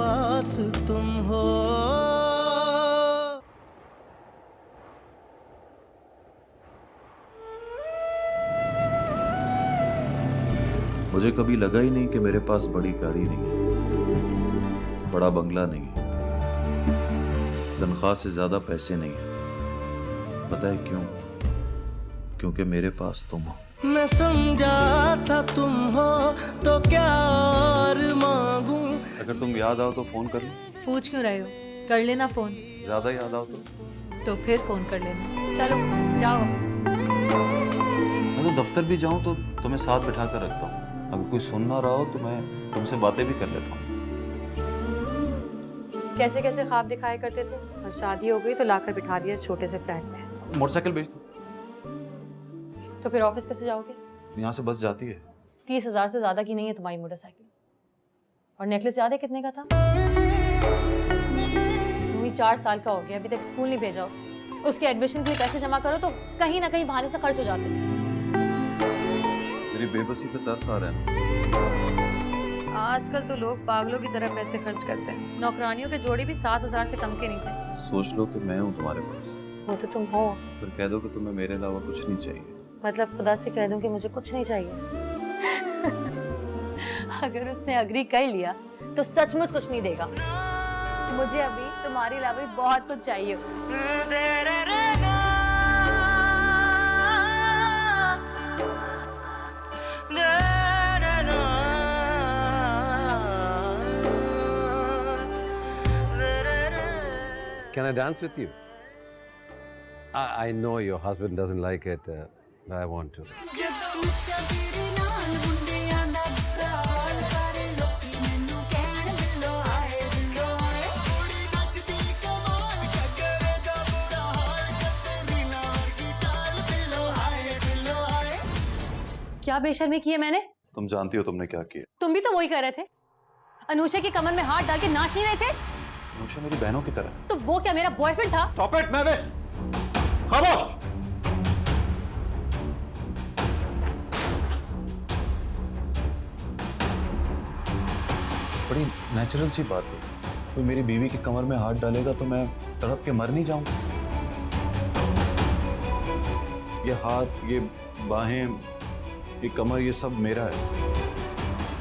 पास तुम हो। मुझे कभी लगा ही नहीं कि मेरे पास बड़ी गाड़ी नहीं है, बड़ा बंगला नहीं है, तनख्वाह से ज्यादा पैसे नहीं है। पता है क्यों? क्योंकि मेरे पास तुम हो। मैं समझा था तुम हो तो क्या और मांगू। अगर तुम याद आओ तो फोन कर लो। पूछ क्यों रहे हो? कर लेना फोन। ज्यादा याद आओ तो फिर फोन कर लेना। चलो जाओ। मैं तो दफ्तर भी जाऊं तो तुम्हें साथ बिठा कर रखता हूँ। अगर कोई सुन ना रहा हो तो मैं तुमसे बातें भी कर लेता हूँ। कैसे कैसे ख्वाब दिखाया करते थे और शादी हो गई तो लाकर बिठा दिया इस छोटे से फ्लैट में। मोटरसाइकिल बेच दो। तो फिर ऑफिस कैसे जाओगे? यहाँ से बस जाती है। 30,000 से ज्यादा की नहीं है तुम्हारी मोटरसाइकिल। और नेकलेस याद है कितने का था? तुम 4 साल का हो गया, अभी तक स्कूल नहीं भेजा उसे। उसके एडमिशन के लिए पैसे जमा करो तो कहीं ना कहीं बहाने से खर्च हो जाते हैं। मेरी बेबसी पे तरस आ रहा है। आजकल तो लोग पागलों की तरह पैसे खर्च करते हैं। नौकरानियों के जोड़े भी 7,000 से कम के नहीं थे। सोच लो कि मैं हूँ तुम्हारे पास। वो तो तुम हो। फिर कह दो कि तुम्हें मेरे अलावा कुछ नहीं चाहिए। मतलब खुदा से कह दूं कि मुझे कुछ नहीं चाहिए। अगर उसने अग्री कर लिया तो सचमुच कुछ नहीं देगा। मुझे अभी तुम्हारे अलावा भी बहुत कुछ चाहिए उसे। Can I dance with you? I know your husband doesn't like it, but I want to. क्या बेशर्मी की है मैंने? तुम जानती हो तुमने क्या किया। तुम भी तो वही कर रहे थे। अनुषा की कमर में हाथ डाल के नाच नहीं रहे थे? अनुषा मेरी बहनों की तरह। तो वो क्या मेरा बॉयफ्रेंड था? Stop it, मैं खामोश। बड़ी नेचुरल सी बात है। कोई मेरी बीवी की कमर में हाथ डालेगा तो मैं तड़प के मर नहीं जाऊंगा। ये हाथ, ये बाहें, ये कमर, ये सब मेरा है।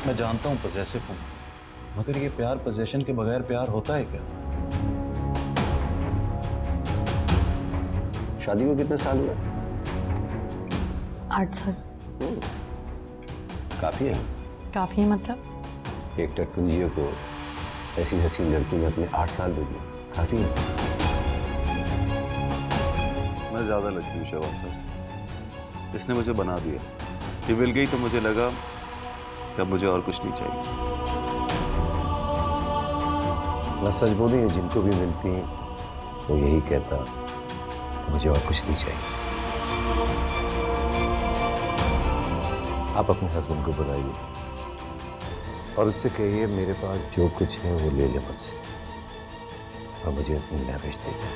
मैं जानता हूं पॉसेसिव हूं, मगर ये प्यार पोजेशन के बगैर प्यार होता है क्या? शादी को कितने साल हुए? 8 साल। काफी है। काफी मतलब? एक टटपुंजियों को ऐसी हसीन लड़की ने अपने 8 साल दे दिए, काफी है। मैं ज्यादा लगती हूँ शहबाज साहब। इसने मुझे बना दिया। ये मिल गई तो मुझे लगा कि अब मुझे और कुछ नहीं चाहिए। मैं सच बोलूं, ये जिनको भी मिलती हैं वो यही कहता कि मुझे और कुछ नहीं चाहिए। आप अपने हस्बैंड को बुलाइए और उससे कहिए मेरे पास जो कुछ है वो ले ले मुझसे और मुझे नया भेज देते।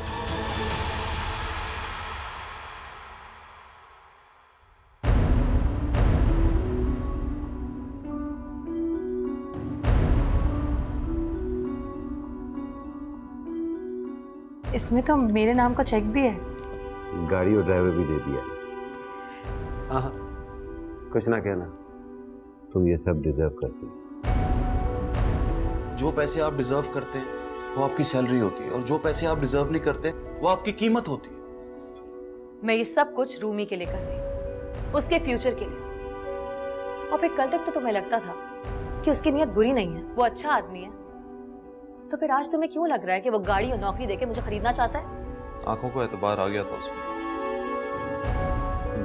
इसमें तो मेरे नाम का चेक भी है। गाड़ी और ड्राइवर भी दे दिया। हाँ, कुछ ना कहना, तुम ये सब डिजर्व करती हो। जो पैसे आप डिजर्व करते हैं वो आपकी सैलरी होती है, और जो पैसे आप डिजर्व नहीं करते वो आपकी कीमत होती है। मैं ये सब कुछ रूमी के लिए कर रही हूँ, उसके फ्यूचर के लिए। और फिर कल तक तो तुम्हें लगता था कि उसकी नीयत बुरी नहीं है, वो अच्छा आदमी है। तो फिर आज तुम्हें क्यों लग रहा है कि वो गाड़ी और नौकरी देके मुझे खरीदना चाहता है? आंखों को एतबार आ गया था उसमें,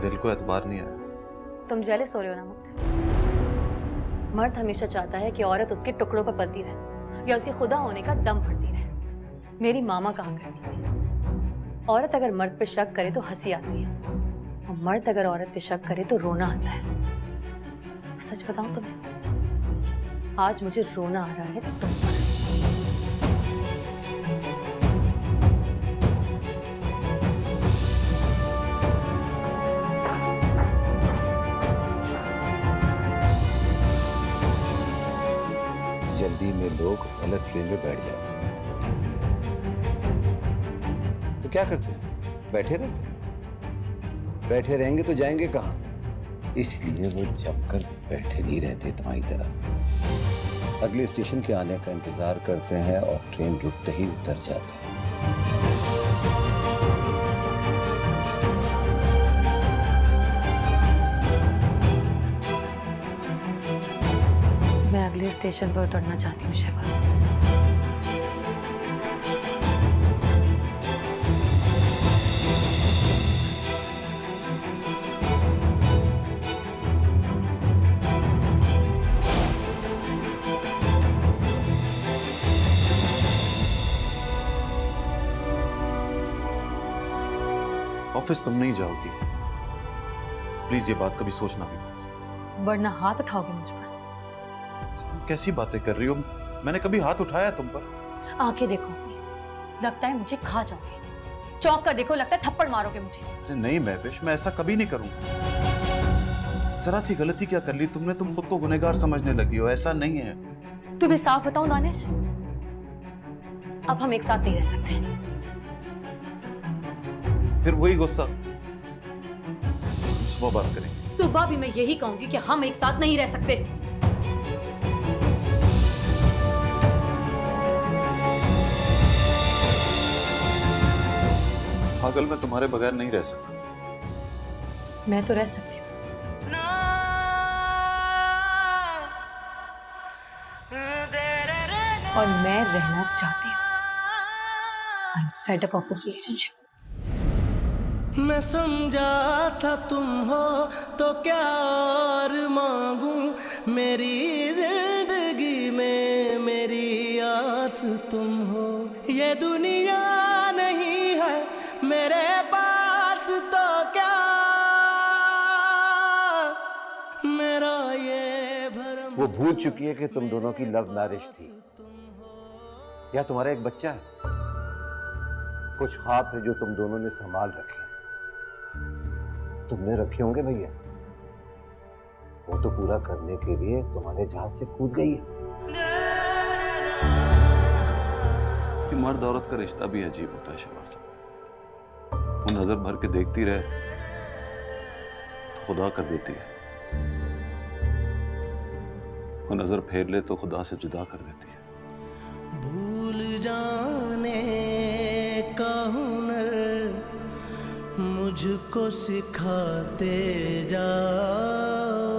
दिल को एतबार नहीं आया। तुम जेलस हो रहे हो ना मुझसे? मर्द हमेशा चाहता है कि औरत उसके टुकड़ों पर पलती रहे या उसके खुदा होने का दम भरती रहे। मेरी मामा कहा करती थी, औरत अगर मर्द पे शक करे तो हंसी आती है, और मर्द अगर औरत पे शक करे तो रोना आता है। सच बताऊं तुम्हें, आज मुझे रोना आ रहा है तुम पर। जल्दी में लोग अलग ट्रेन में बैठ जाते हैं। तो क्या करते हैं? बैठे रहते हैं। बैठे रहेंगे तो जाएंगे कहाँ? इसलिए वो जमकर बैठे नहीं रहते तुम्हारी तरह। अगले स्टेशन के आने का इंतजार करते हैं और ट्रेन रुकते ही उतर जाते हैं। मैं अगले स्टेशन पर उतरना चाहती हूँ शहबाज। ऑफिस तुम नहीं जाओगी, प्लीज ये बात कभी सोचना भी मत। वरना हाथ उठाओगे मुझ पर। तुम कैसी बातें कर रही हो? मैंने कभी हाथ उठाया तुम पर? आंखें देखो अपनी, लगता है मुझे खा जाओगे। चौंक कर देखो, लगता है थप्पड़ मारोगे मुझे। अरे नहीं महविश, मैं ऐसा कभी नहीं करूंगा। जरा सी गलती क्या कर ली तुमने? तुम खुद को गुनहगार समझने लगी हो। ऐसा नहीं है। तुम्हें साफ बताऊं दानिश, अब हम एक साथ नहीं रह सकते। फिर वही गुस्सा सुबह बात करेंगे। सुबह भी मैं यही कहूंगी कि हम एक साथ नहीं रह सकते। पागल, मैं तुम्हारे बगैर नहीं रह सकता। मैं तो रह सकती हूँ। और मैं रहना चाहती हूँ। I'm fed up of this relationship. मैं समझा था तुम हो तो क्या और मांगू, मेरी जिंदगी में मेरी आस तुम हो। ये दुनिया नहीं है मेरे पास तो क्या मेरा ये भरम। वो भूल चुकी है कि तुम दोनों की लव मैरिज थी, या तुम्हारा एक बच्चा है। कुछ ख्वाब थे जो तुम दोनों ने संभाल रखे। तुमने रखे होंगे भैया, वो तो पूरा करने के लिए तुम्हारे जहाज से कूद गई है। कि मर्द औरत का रिश्ता भी अजीब होता है शहबाज साहब। वो नजर भर के देखती रहे तो खुदा कर देती है, वो नजर फेर ले तो खुदा से जुदा कर देती है। भूल जाने का हुनर मुझको सिखाते जाओ,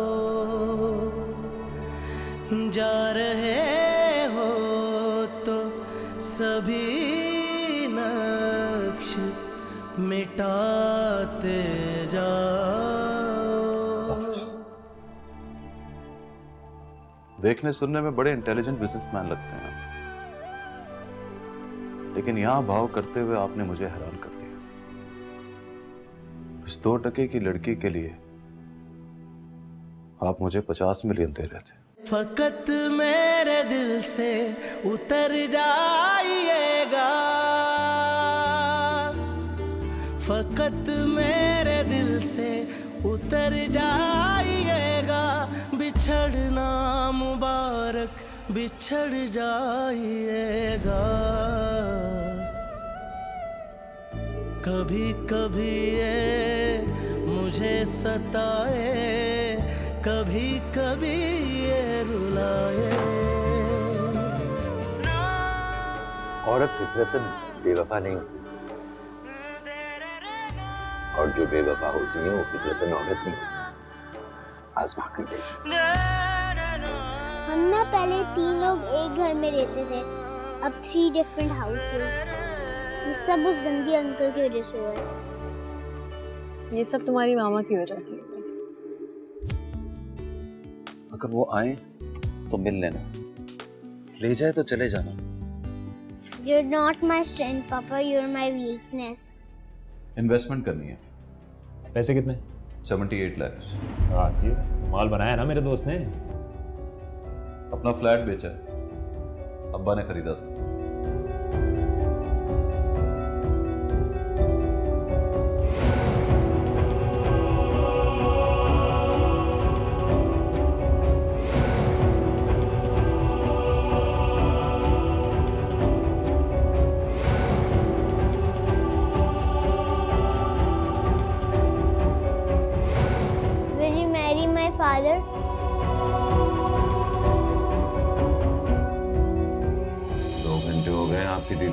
जा रहे हो तो सभी नक्श मिटाते जाओ। देखने सुनने में बड़े इंटेलिजेंट बिजनेसमैन लगते हैं आप, लेकिन यहां भाव करते हुए आपने मुझे हैरान कर दिया। इस 2 टके की लड़की के लिए आप मुझे 50 मिलियन दे रहे थे। फकत मेरे दिल से उतर जाइएगा, फकत मेरे दिल से उतर जाइएगा। बिछड़ना मुबारक बिछड़ जाइएगा। कभी कभी ये मुझे सताए, कभी कभी ये रुलाए। औरत फितरतन बेवफा नहीं होती, और जो बेवफा होती है वो फितरतन औरत नहीं होती। आजमा कर देखिए। हम ना पहले 3 लोग एक घर में रहते थे, अब 3 डिफरेंट हाउसेस। ये सब उस गंदी अंकल की वजह से हुआ है। ये सब तुम्हारी मामा की वजह से। अगर वो आए तो मिल लेना, ले जाए तो चले जाना। You're not my strength, Papa. You're my weakness. Investment करनी है। पैसे कितने? 78 लाख। हाँ जी, माल बनाया ना मेरे दोस्त ने। अपना फ्लैट बेचा है, अब्बा ने खरीदा था।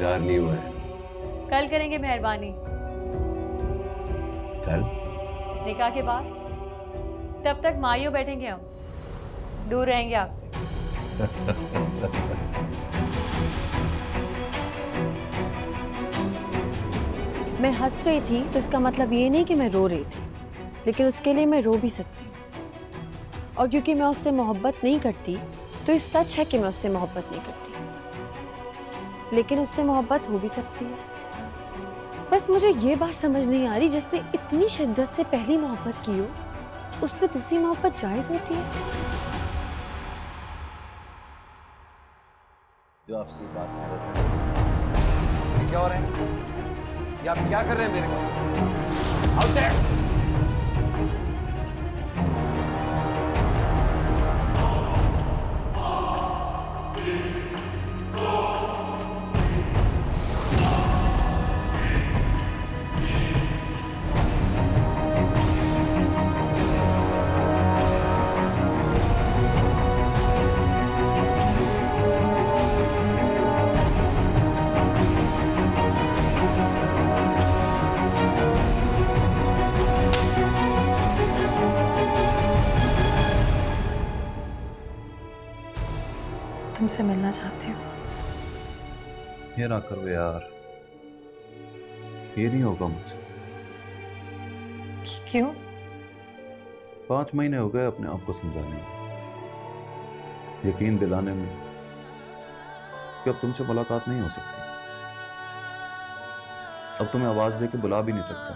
इंतजार नहीं हुआ है। कल करेंगे मेहरबानी, कल? निकाह के बाद। तब तक मायूं बैठेंगे हम, दूर रहेंगे आपसे। मैं हंस रही थी तो इसका मतलब ये नहीं कि मैं रो रही थी, लेकिन उसके लिए मैं रो भी सकती हूँ। और क्योंकि मैं उससे मोहब्बत नहीं करती तो ये सच है कि मैं उससे मोहब्बत नहीं करती, लेकिन उससे मोहब्बत हो भी सकती है। बस मुझे ये बात समझ नहीं आ रही, जिसने इतनी शिद्दत से पहली मोहब्बत की हो उस पर दूसरी मोहब्बत जायज होती है? जो आपसे ये बात कर रहा था। ये क्या हो रहा है? ये आप क्या कर रहे हैं मेरे को? Out there! तुमसे मिलना चाहती हूँ। ये ना करो यार, ये नहीं होगा मुझसे। क्यों? 5 महीने हो गए अपने आप को समझाने में, यकीन दिलाने में कि अब तुमसे मुलाकात नहीं हो सकती। अब तुम्हें आवाज देके बुला भी नहीं सकता,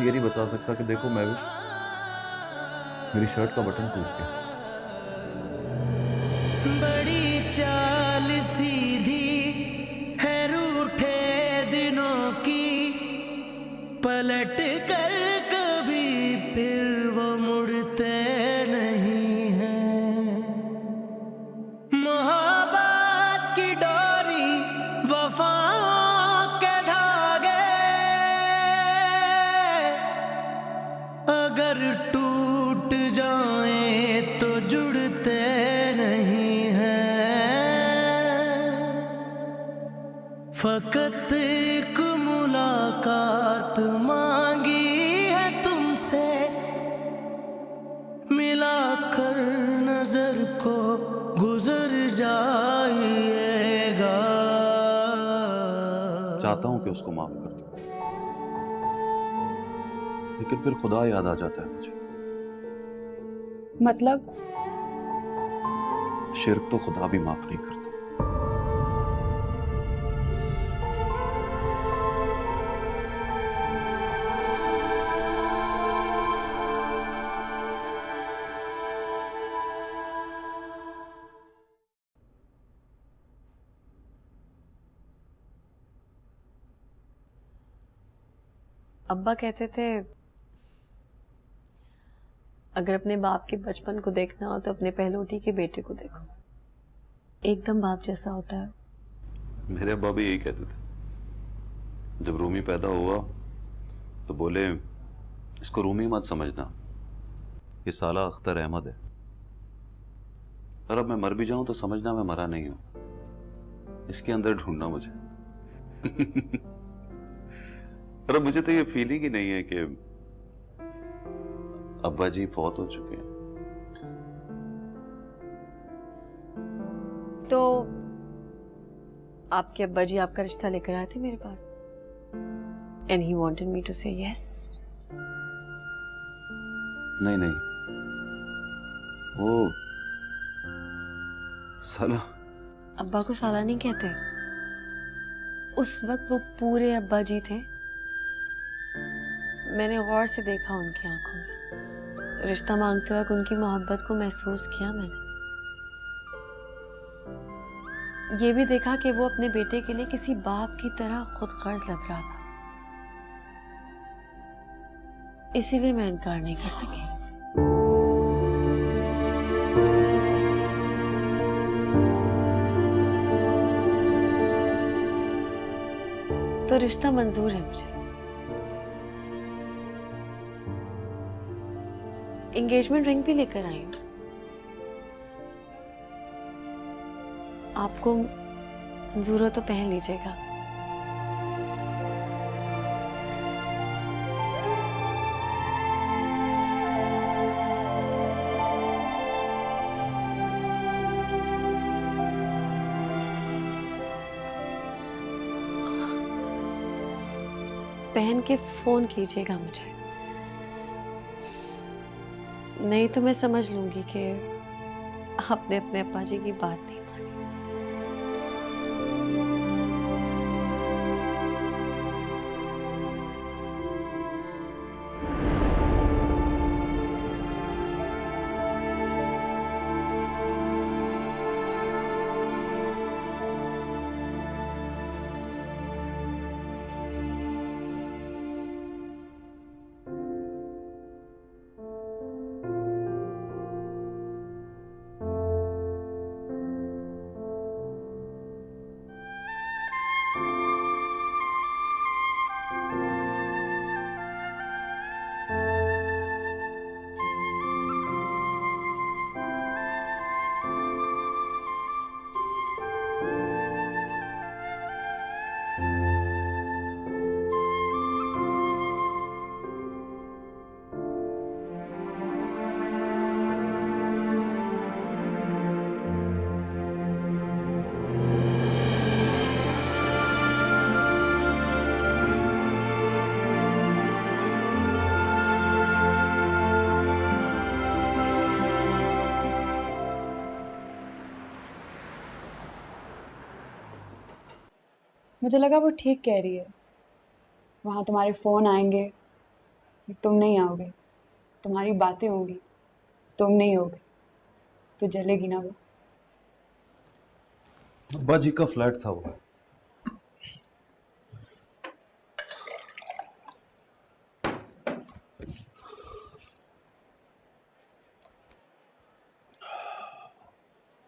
ये नहीं बता सकता कि देखो मैं भी, मेरी शर्ट का बटन टूट गया। बड़ी चाल सीधी है रूठे दिनों की, पलट कर कभी फिर वो मुड़ते नहीं हैं। मोहब्बत की डोरी वफा के धागे अगर टूट जाए तो जुड़ते नहीं हैं। फकत एक मुलाकात मांगी है तुमसे, मिलाकर नजर को गुजर जाइएगा। चाहता हूं कि उसको माफ कर दूं, लेकिन फिर खुदा याद आ जाता है मुझे। मतलब? शिर्क तो खुदा भी माफ नहीं करता। अब्बा कहते थे अगर अपने बाप के बचपन को देखना हो तो अपने पहलोटी के बेटे को देखो, एकदम बाप जैसा होता है। मेरे अब्बा भी यही कहते थे। जब रूमी पैदा हुआ तो बोले इसको रूमी मत समझना, ये साला अख्तर अहमद है। और अब मैं मर भी जाऊं तो समझना मैं मरा नहीं हूं, इसके अंदर ढूंढना मुझे। और अब मुझे तो ये फीलिंग ही नहीं है कि अब्बा जी फौत हो चुके हैं। तो आपके अब्बा जी आपका रिश्ता लेकर आए थे मेरे पास, and he wanted me to say yes. नहीं नहीं, वो साला। अब्बा को साला नहीं कहते, उस वक्त वो पूरे अब्बा जी थे। मैंने गौर से देखा उनकी आंखों में, रिश्ता मांगते वक्त उनकी मोहब्बत को महसूस किया मैंने। ये भी देखा कि वो अपने बेटे के लिए किसी बाप की तरह खुद गर्ज लग रहा था, इसीलिए मैं इनकार नहीं कर सकी। तो रिश्ता मंजूर है मुझे। एंगेजमेंट रिंग भी लेकर आई हूं। आपको मंजूर हो तो पहन लीजिएगा। पहन के फोन कीजिएगा मुझे, नहीं तो मैं समझ लूंगी कि आपने अपने अप्पा जी की बात नहीं मानी। मुझे लगा वो ठीक कह रही है। वहाँ तुम्हारे फ़ोन आएंगे, तुम नहीं आओगे, तुम्हारी बातें होगी, तुम नहीं होगे, तो जलेगी ना वो। अब्बा जी का फ्लैट था वो।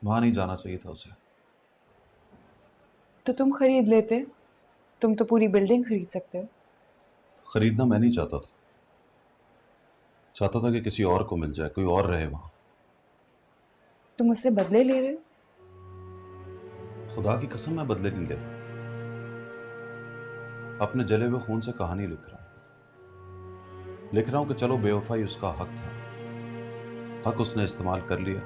वहां नहीं जाना चाहिए था उसे। तो तुम खरीद लेते, तुम तो पूरी बिल्डिंग खरीद सकते हो। खरीदना मैं नहीं चाहता था, चाहता था कि किसी और को मिल जाए, कोई और रहे वहां। तुम उससे बदले ले रहे हो। खुदा की कसम मैं बदले नहीं ले रहा, अपने जले हुए खून से कहानी लिख रहा हूं कि चलो बेवफाई उसका हक था, हक उसने इस्तेमाल कर लिया,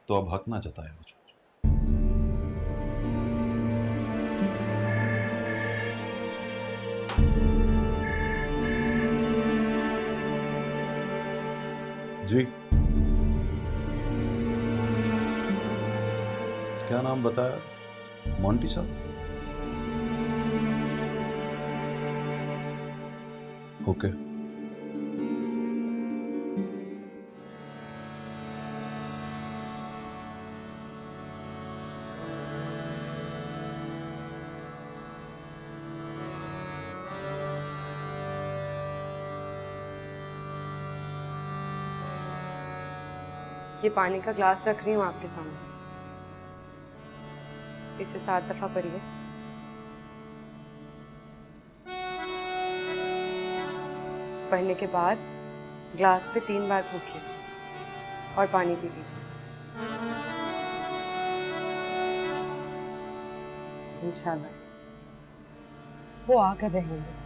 तो अब हक ना जताए मुझ पर। जी, क्या नाम बताया? मोंटी साहब? ओके। ये पानी का ग्लास रख रही हूँ आपके सामने, इसे 7 दफा पढ़िए। पढ़ने के बाद ग्लास पे 3 बार फूकिए और पानी पी लीजिए। इंशाल्लाह वो आकर रहेंगे।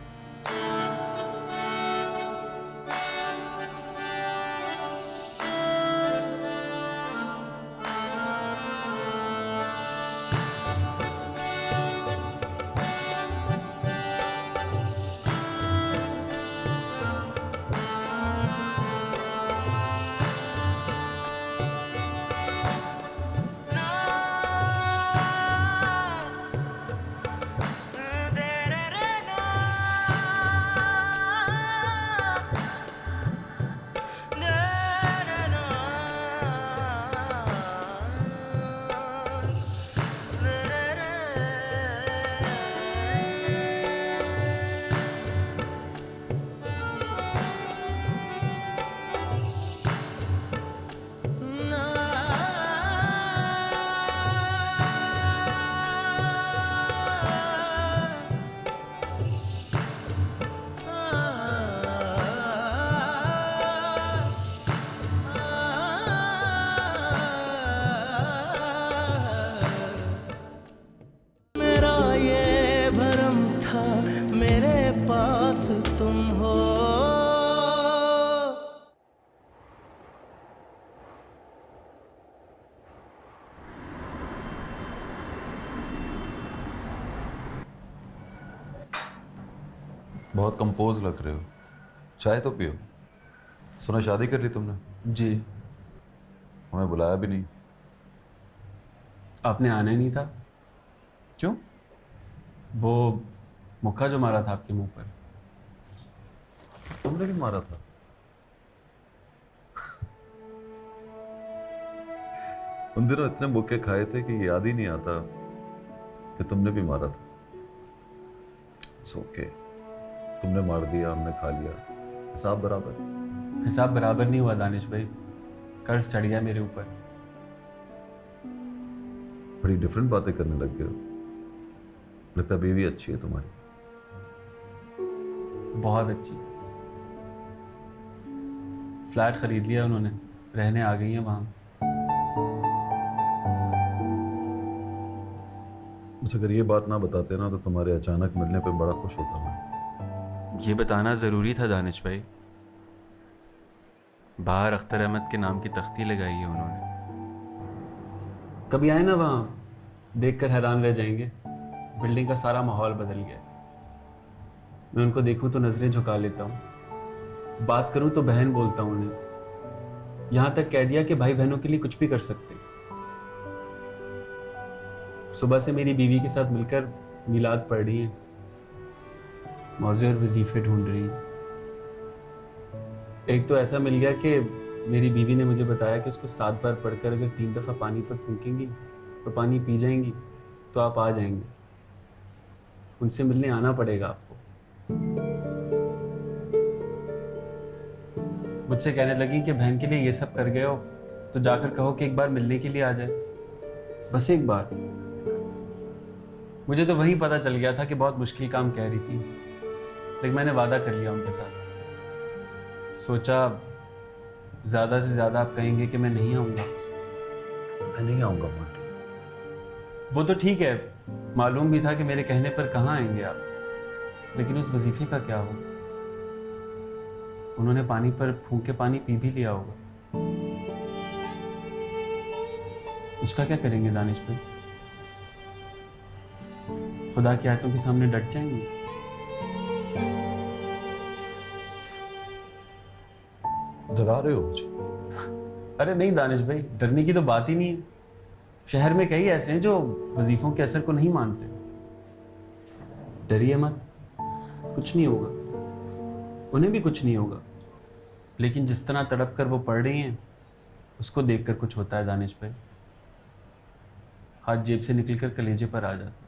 बहुत कंपोज लग रहे हो, चाय तो पियो। सुना शादी कर ली तुमने? जी। हमें बुलाया भी नहीं। आपने आना ही नहीं था। क्यों? वो मुक्का जो मारा था आपके मुंह पर। तुमने भी मारा था? उन दिनों इतने मुक्के खाए थे कि याद ही नहीं आता कि तुमने भी मारा था। इट्स ओके, तुमने मार दिया, हमने खा लिया, हिसाब बराबर। हिसाब बराबर नहीं हुआ दानिश भाई, कर्ज चढ़ गया मेरे ऊपर। बड़ी डिफरेंट बातें करने लग गए हो। लगता बीवी अच्छी है तुम्हारी। बहुत अच्छी। फ्लैट खरीद लिया उन्होंने, रहने आ गई हैं वहां। बस अगर ये बात ना बताते ना तो तुम्हारे अचानक मिलने पे बड़ा खुश होता मैं। ये बताना ज़रूरी था दानिश भाई। बाहर अख्तर अहमद के नाम की तख्ती लगाई है उन्होंने। कभी आए ना वहाँ, देखकर हैरान रह जाएंगे। बिल्डिंग का सारा माहौल बदल गया। मैं उनको देखूं तो नज़रें झुका लेता हूँ, बात करूं तो बहन बोलता हूँ उन्हें। यहाँ तक कह दिया कि भाई बहनों के लिए कुछ भी कर सकते। सुबह से मेरी बीवी के साथ मिलकर मिलाद पढ़ रही हैं, मौज़े और वजीफे ढूंढ रही हैं। एक तो ऐसा मिल गया कि मेरी बीवी ने मुझे बताया कि उसको 7 बार पढ़कर अगर 3 दफ़ा पानी पर फूंकेंगी तो पानी पी जाएंगी तो आप आ जाएंगे। उनसे मिलने आना पड़ेगा आपको। मुझसे कहने लगी कि बहन के लिए ये सब कर गए हो तो जाकर कहो कि एक बार मिलने के लिए आ जाए, बस एक बार। मुझे तो वहीं पता चल गया था कि बहुत मुश्किल काम कह रही थी, लेकिन मैंने वादा कर लिया उनके साथ। सोचा ज़्यादा से ज़्यादा आप कहेंगे कि मैं नहीं आऊँगा। मैं नहीं आऊँगा मोंटी। वो तो ठीक है, मालूम भी था कि मेरे कहने पर कहाँ आएंगे आप, लेकिन उस वजीफे का क्या हो? उन्होंने पानी पर फूंक के पानी पी भी लिया होगा। उसका क्या करेंगे दानिश भाई? खुदा की आयतों के सामने डट जाएंगे। डरा रहे हो मुझे? अरे नहीं दानिश भाई, डरने की तो बात ही नहीं है। शहर में कई ऐसे हैं जो वजीफों के असर को नहीं मानते। डरिए मत, कुछ नहीं होगा, उन्हें भी कुछ नहीं होगा। लेकिन जिस तरह तड़प कर वो पढ़ रही हैं, उसको देखकर कुछ होता है दानिश भाई। हाथ जेब से निकलकर कलेजे पर आ जाता है।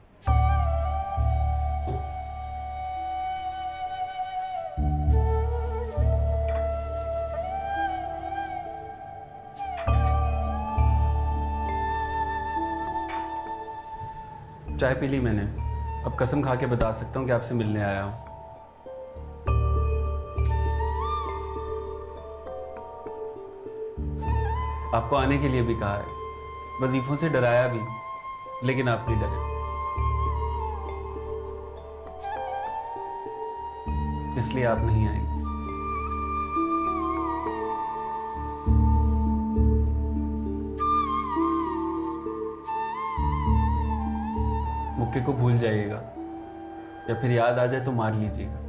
चाय पी ली मैंने, अब कसम खा के बता सकता हूँ कि आपसे मिलने आया हूँ। आपको आने के लिए भी कहा है, वजीफों से डराया भी, लेकिन आप नहीं डरे, इसलिए आप नहीं आएंगे। मुक्के को भूल जाइएगा, या फिर याद आ जाए तो मार लीजिएगा।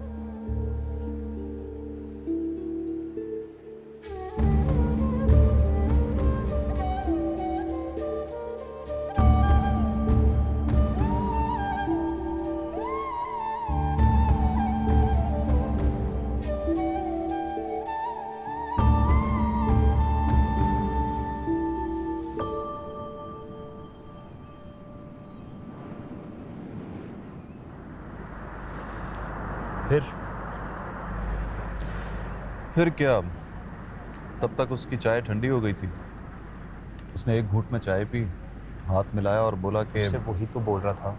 फिर क्या, तब तक उसकी चाय ठंडी हो गई थी। उसने एक घूंट में चाय पी, हाथ मिलाया और बोला कि उससे वही तो बोल रहा था।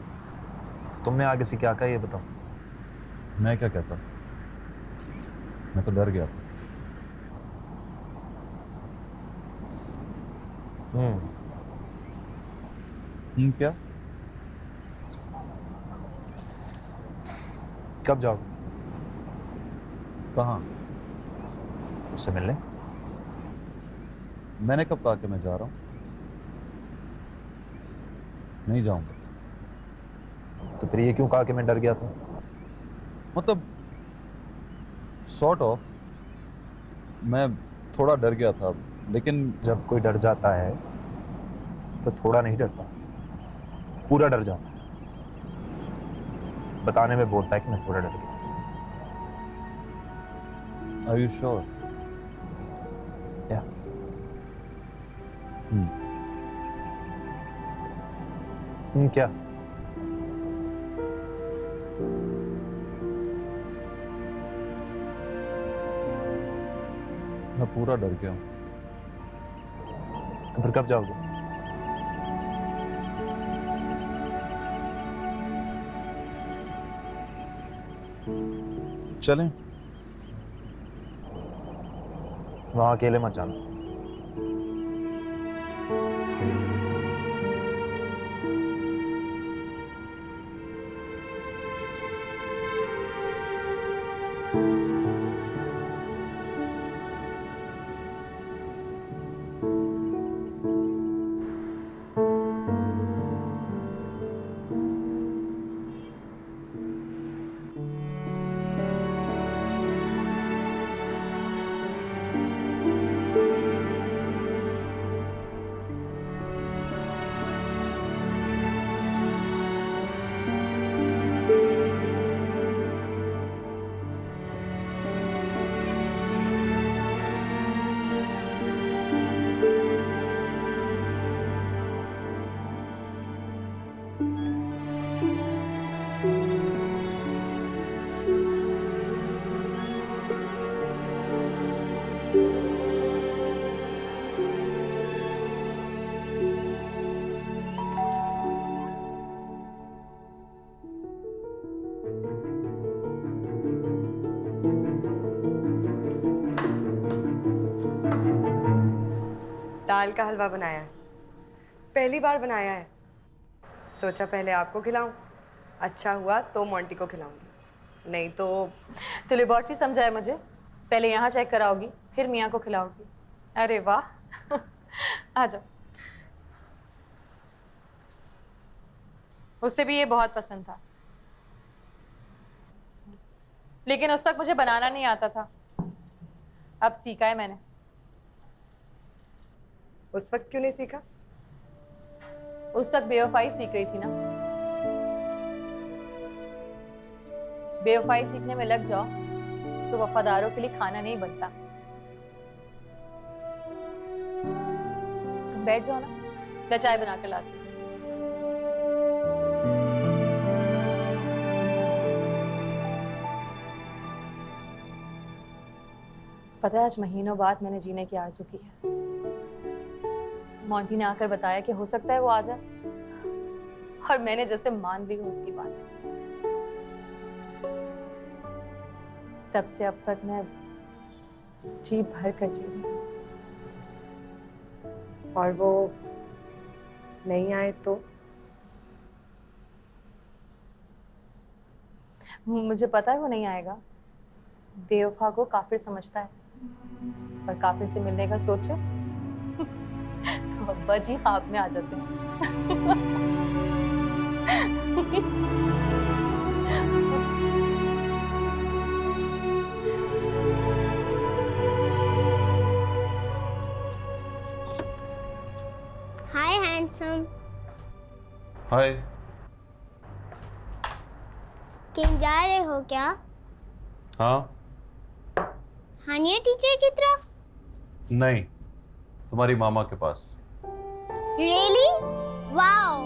तुमने आगे से क्या कहा ये बताओ। मैं क्या कहता, मैं तो डर गया था। क्या? कब जाओगे? कहाँ? उससे मिलने? मैंने कब कहा कि मैं जा रहा हूँ? नहीं जाऊंगा। तो फिर ये क्यों कहा कि मैं डर गया था? मतलब सॉर्ट ऑफ। मैं थोड़ा डर गया था, लेकिन जब कोई डर जाता है तो थोड़ा नहीं डरता, पूरा डर जाता है। बताने में बोलता है कि मैं थोड़ा डर गया था। Are you sure? या क्या? मैं पूरा डर गया हूँ। तो फिर कब जाओगे? चलें? वहां अकेले मत जाना। दाल का हलवा बनाया है, पहली बार बनाया है। सोचा पहले आपको खिलाऊं, अच्छा हुआ तो मोंटी को खिलाऊंगी, नहीं तो लेबॉर्ट्री समझा है मुझे। पहले यहाँ चेक कराओगी, फिर मियाँ को खिलाओगी। अरे वाह आ जाओ। उससे भी ये बहुत पसंद था, लेकिन उस वक्त मुझे बनाना नहीं आता था। अब सीखा है मैंने। उस वक्त क्यों नहीं सीखा? उस वक्त बेवफाई सीख रही थी ना। बेवफाई सीखने में लग जाओ तो वफादारों के लिए खाना नहीं बनता। तुम बैठ जाओ ना, मैं चाय बना कर लाती हूँ। पता है आज महीनों बाद मैंने जीने की आरज़ू की है। मोंटी ने आकर बताया कि हो सकता है वो आ जाए, और मैंने जैसे मान ली हो उसकी बात। तब से अब तक मैं जी भर कर जी रही हूँ। और वो नहीं आए तो? मुझे पता है वो नहीं आएगा। बेवफा को काफिर समझता है, और काफिर से मिलने का सोचे तो अब्बा जी ख्वाब में आ जाते हैं। हाय हैंडसम। हाय। कहीं जा रहे हो क्या? हाँ। हानिया टीचर की तरफ? नहीं, तुम्हारी मामा के पास। रियली? वाओ।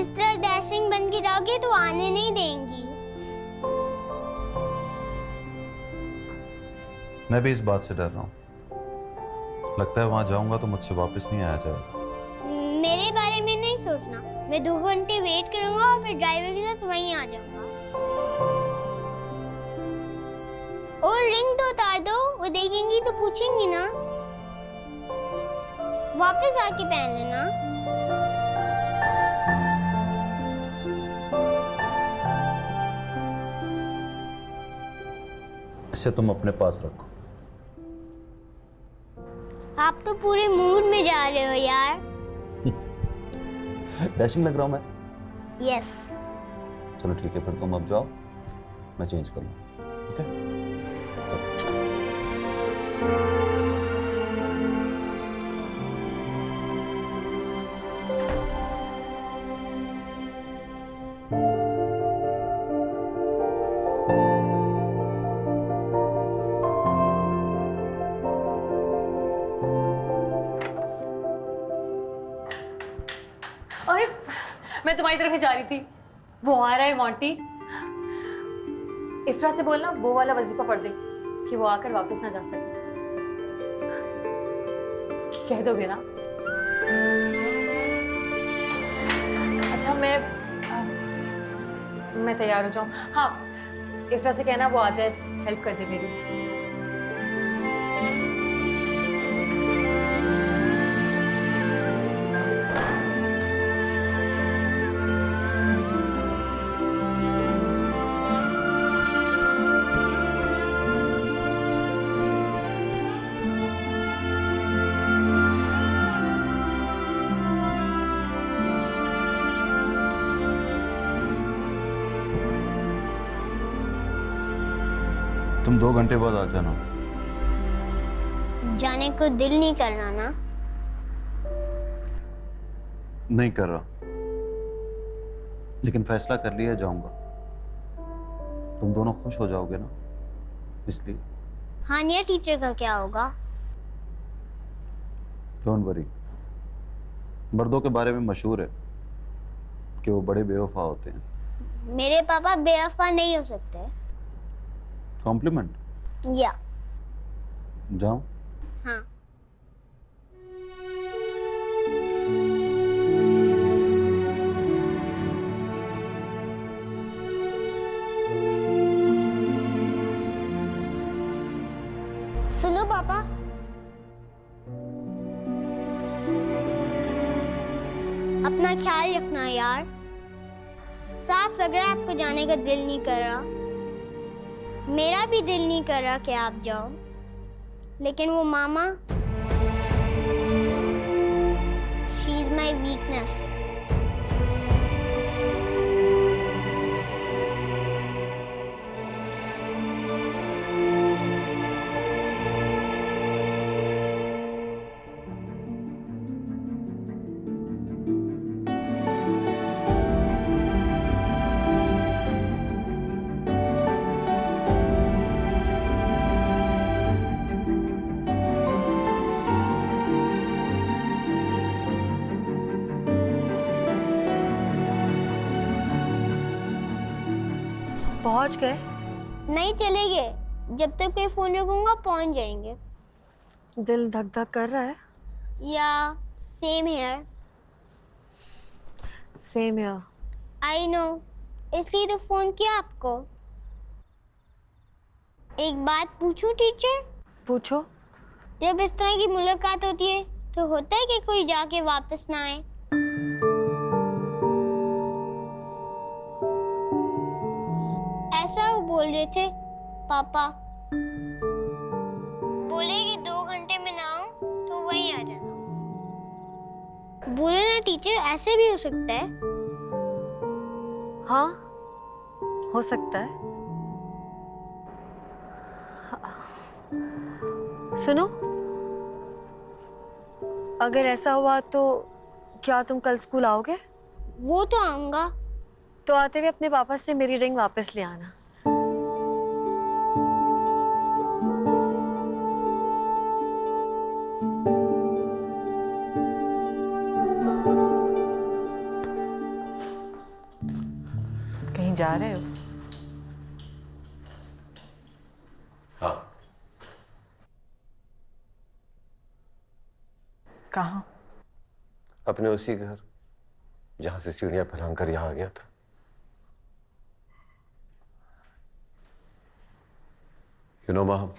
इस तरह डैशिंग बन के जाओगे तो आने नहीं देंगी। मैं भी इस बात से डर रहा हूँ। लगता है वहां जाऊंगा तो मुझसे वापस नहीं आया जाएगा। मेरे बारे में नहीं सोचना। मैं 2 घंटे वेट करूंगा और फिर ड्राइवर के साथ वहीं आ जाऊंगा। और रिंग तो उतार दो, वो देखेंगी तो पूछेंगी ना। वापस आके पहन लेना। इसे तुम अपने पास रखो। आप तो पूरे मूड में जा रहे हो यार। डैशिंग लग रहा हूं मैं? यस। चलो ठीक है, फिर तुम अब जाओ, मैं चेंज कर लूँ, ठीक है? अरे मैं तुम्हारी तरफ ही जा रही थी। वो आ रहा है मोंटी। इफ्रा से बोलना वो वाला वजीफा पढ़ दे कि वो आकर वापस ना जा सके। कह दोगे ना? अच्छा मैं तैयार हो जाऊं? हाँ, इफ्रा से कहना वो आ जाए, हेल्प कर दे मेरी। तुम 2 घंटे बाद आ जाना। जाने को दिल नहीं कर रहा ना? नहीं कर रहा, लेकिन फैसला कर लिया, जाऊंगा। तुम दोनों खुश हो जाओगे ना, इसलिए। हानिया टीचर का क्या होगा? डोंट वरी, मर्दों के बारे में मशहूर है कि वो बड़े बेवफा होते हैं। मेरे पापा बेवफा नहीं हो सकते। कॉम्प्लीमेंट? या जाऊं? हाँ। सुनो पापा, अपना ख्याल रखना यार। साफ लग रहा है आपको जाने का दिल नहीं कर रहा। मेरा भी दिल नहीं कर रहा कि आप जाओ, लेकिन वो मामा, शी इज माई वीकनेस। पहुंच गए? नहीं चलेंगे, जब तक मैं फोन रखूंगा पहुंच जाएंगे। दिल धक धक कर रहा है? या same here. Same here. I know, इसलिए तो फोन किया आपको। एक बात पूछूं टीचर? पूछो। जब इस तरह की मुलाकात होती है तो होता है कि कोई जाके वापस ना आए? ऐसा वो बोल रहे थे पापा। बोले कि 2 घंटे में ना आऊं तो वहीं आ जाना। बोले ना टीचर, ऐसे भी हो सकता है। हाँ, हो सकता है। सुनो, अगर ऐसा हुआ तो क्या तुम कल स्कूल आओगे? वो तो आऊंगा। तो आते हुए अपने पापा से मेरी रिंग वापस ले आना। कहीं जा रहे हो? हाँ। कहाँ? अपने उसी घर जहां से सीढ़ियां फैलांग कर यहां आ गया था। यू नो माँ,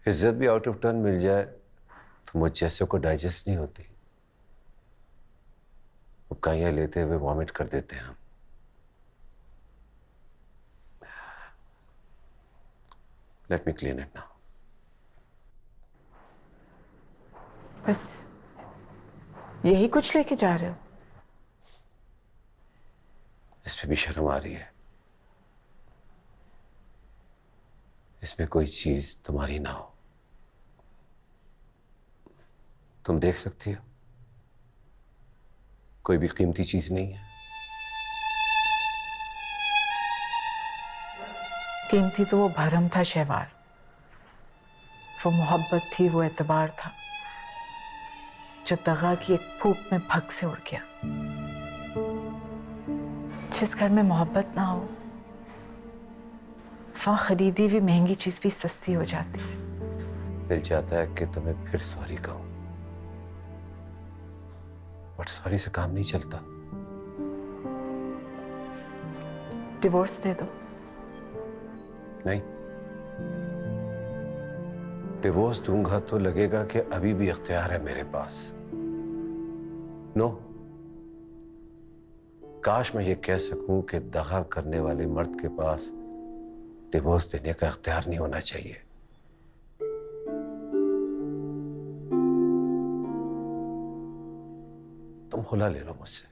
इज्जत भी आउट ऑफ टर्न मिल जाए तो मुझ जैसे को डाइजेस्ट नहीं होती। उबकाइयां लेते हुए वॉमिट कर देते हैं हम। Let me clean it now. बस यही कुछ लेके जा रहे हो? इस पे भी शर्म आ रही है। इसमें कोई चीज तुम्हारी ना हो। तुम देख सकती हो, कोई भी कीमती चीज नहीं है। कीमती तो वो भरम था शहवार, वो मोहब्बत थी, वो एतबार था जो दगा की एक फूंक में भग से उड़ गया। जिस घर में मोहब्बत ना हो वहां खरीदी हुई महंगी चीज भी सस्ती हो जाती है। दिल चाहता है कि तुम्हें फिर सॉरी कहूं, बट सॉरी से काम नहीं चलता। डिवोर्स दे दो। नहीं, डिवोर्स दूंगा तो लगेगा कि अभी भी इख्तियार है मेरे पास। नो, काश मैं ये कह सकूं कि दगा करने वाले मर्द के पास डिवोर्स देने का इख्तियार नहीं होना चाहिए। तुम खुला ले लो मुझसे,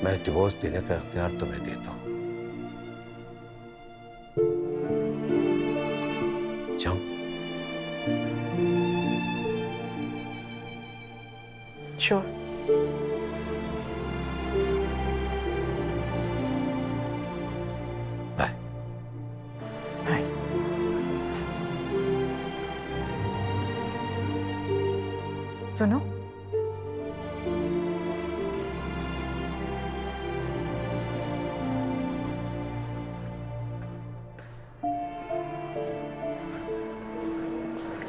मैं डिवोर्स देने का इख्तियार तुम्हें देता हूं। जाओ। श्योर। बाय। बाय। सुनो,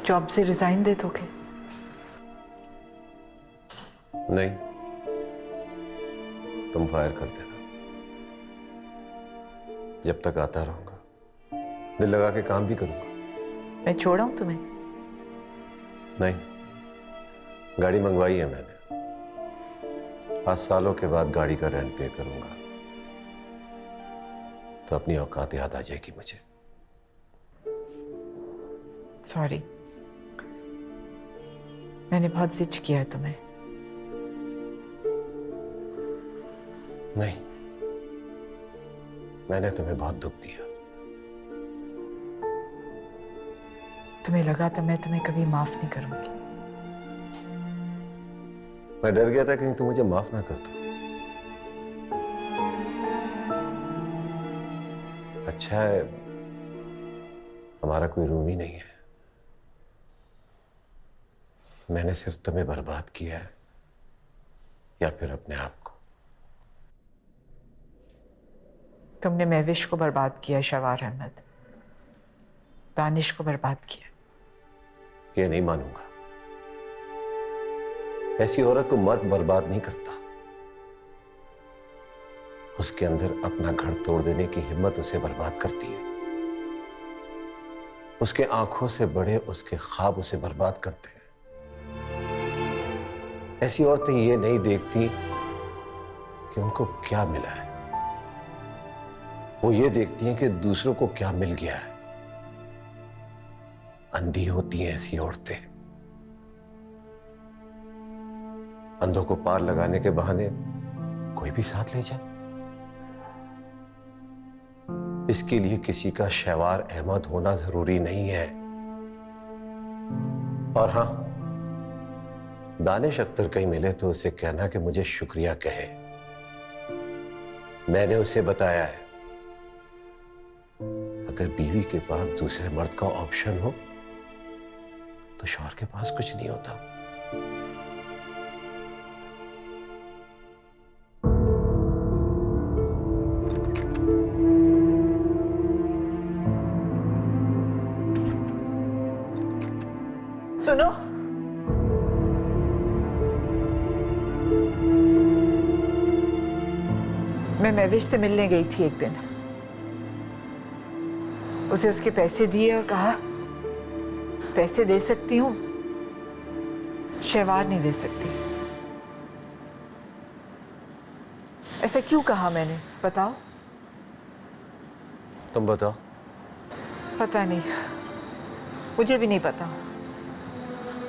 जॉब से रिजाइन दे दोगे? नहीं, तुम फायर कर देना। जब तक आता रहूंगा, दिल लगा के काम भी करूंगा। मैं छोड़ा हूं तुम्हें? नहीं, गाड़ी मंगवाई है मैंने। 5 सालों के बाद गाड़ी का रेंट पे करूंगा तो अपनी औकात याद आ जाएगी मुझे। सॉरी, मैंने बहुत जिद किया है तुम्हें। नहीं, मैंने तुम्हें बहुत दुख दिया। तुम्हें लगा था मैं तुम्हें कभी माफ नहीं करूंगी। मैं डर गया था कहीं तुम मुझे माफ ना कर दो। अच्छा है हमारा कोई रूम ही नहीं है। मैंने सिर्फ तुम्हें बर्बाद किया है या फिर अपने आप को? तुमने महविश को बर्बाद किया, शहवार अहमद। दानिश को बर्बाद किया। ये नहीं मानूंगा। ऐसी औरत को मर्द बर्बाद नहीं करता, उसके अंदर अपना घर तोड़ देने की हिम्मत उसे बर्बाद करती है। उसके आंखों से बड़े उसके ख्वाब उसे बर्बाद करते हैं। ऐसी औरतें ये नहीं देखती कि उनको क्या मिला है, वो ये देखती हैं कि दूसरों को क्या मिल गया है। अंधी होती हैं ऐसी औरतें। अंधों को पार लगाने के बहाने कोई भी साथ ले जाए। इसके लिए किसी का शहवार अहमद होना जरूरी नहीं है। और हां, दानिश अख्तर कहीं मिले तो उसे कहना कि मुझे शुक्रिया कहे। मैंने उसे बताया है अगर बीवी के पास दूसरे मर्द का ऑप्शन हो तो शौहर के पास कुछ नहीं होता। सुनो, मैं महविश से मिलने गई थी एक दिन। उसे उसके पैसे दिए और कहा पैसे दे सकती हूँ, शहवार नहीं दे सकती। ऐसा क्यों कहा मैंने, बताओ? तुम बताओ। पता नहीं, मुझे भी नहीं पता।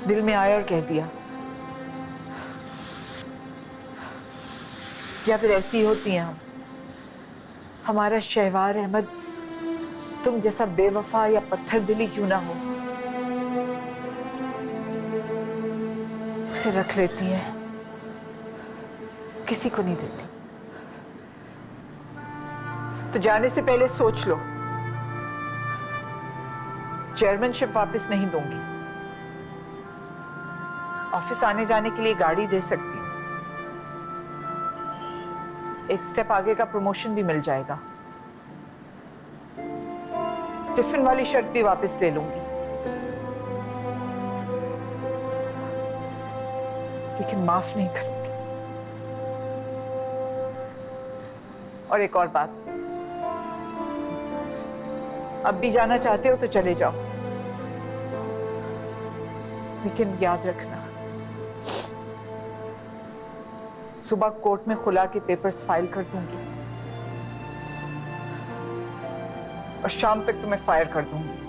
दिल में आया और कह दिया। या फिर ऐसी होती हैं हम, हमारा शहवार अहमद तुम जैसा बेवफा या पत्थर दिली क्यों ना हो, उसे रख लेती है, किसी को नहीं देती। तो जाने से पहले सोच लो, चेयरमैनशिप वापस नहीं दूंगी, ऑफिस आने जाने के लिए गाड़ी दे सकती हूँ, एक स्टेप आगे का प्रमोशन भी मिल जाएगा, टिफिन वाली शर्ट भी वापस ले लूंगी, लेकिन माफ नहीं करूंगी। और एक और बात, अब भी जाना चाहते हो तो चले जाओ, लेकिन याद रखना सुबह कोर्ट में खुला के पेपर्स फाइल कर दूंगी और शाम तक तुम्हें फायर कर दूंगी।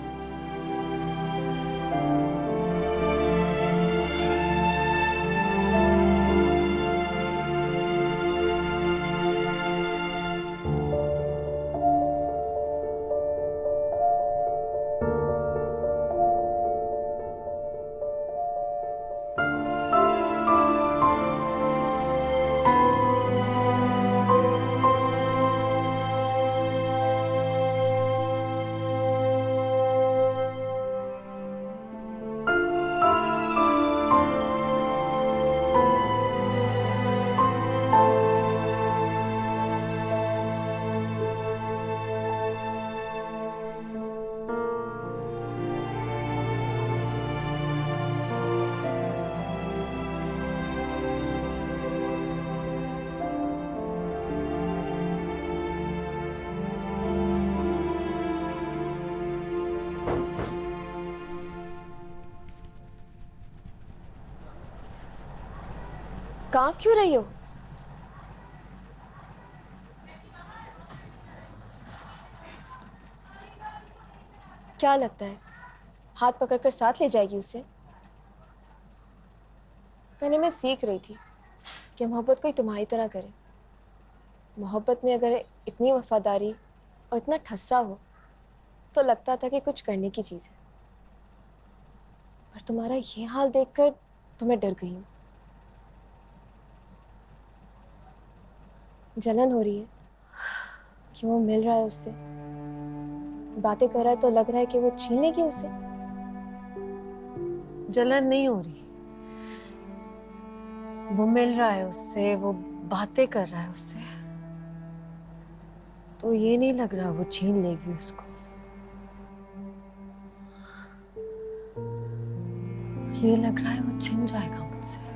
कांप क्यों रही हो? क्या लगता है हाथ पकड़कर साथ ले जाएगी उसे? पहले मैं सीख रही थी कि मोहब्बत कोई तुम्हारी तरह करे। मोहब्बत में अगर इतनी वफादारी और इतना ठस्सा हो तो लगता था कि कुछ करने की चीज़ है, पर तुम्हारा ये हाल देखकर तो मैं डर गई हूँ। जलन हो रही है कि वो मिल रहा है उससे, बातें कर रहा है तो लग रहा है कि वो छीन लेगी उससे। जलन नहीं हो रही, वो मिल रहा है उससे, वो बातें कर रहा है उससे, तो ये नहीं लग रहा वो छीन लेगी उसको। ये लग रहा है वो छिन जाएगा मुझसे।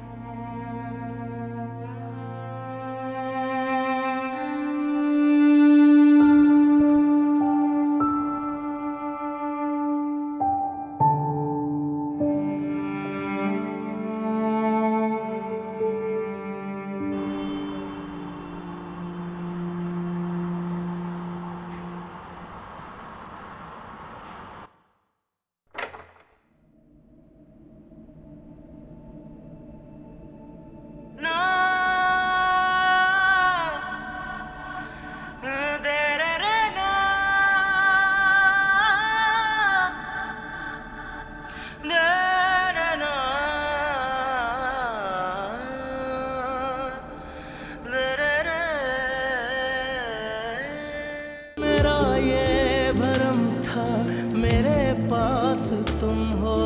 पास तुम हो।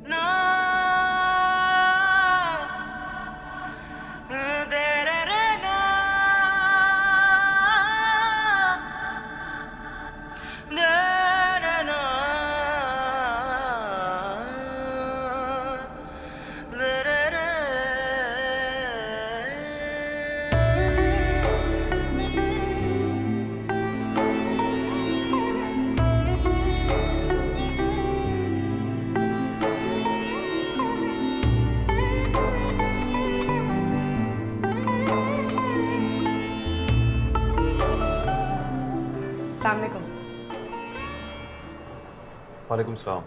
ना दे रे रे ना दे रे ना दे रे रे। अस्सलाम वालेकुम। वालेकुम सलाम।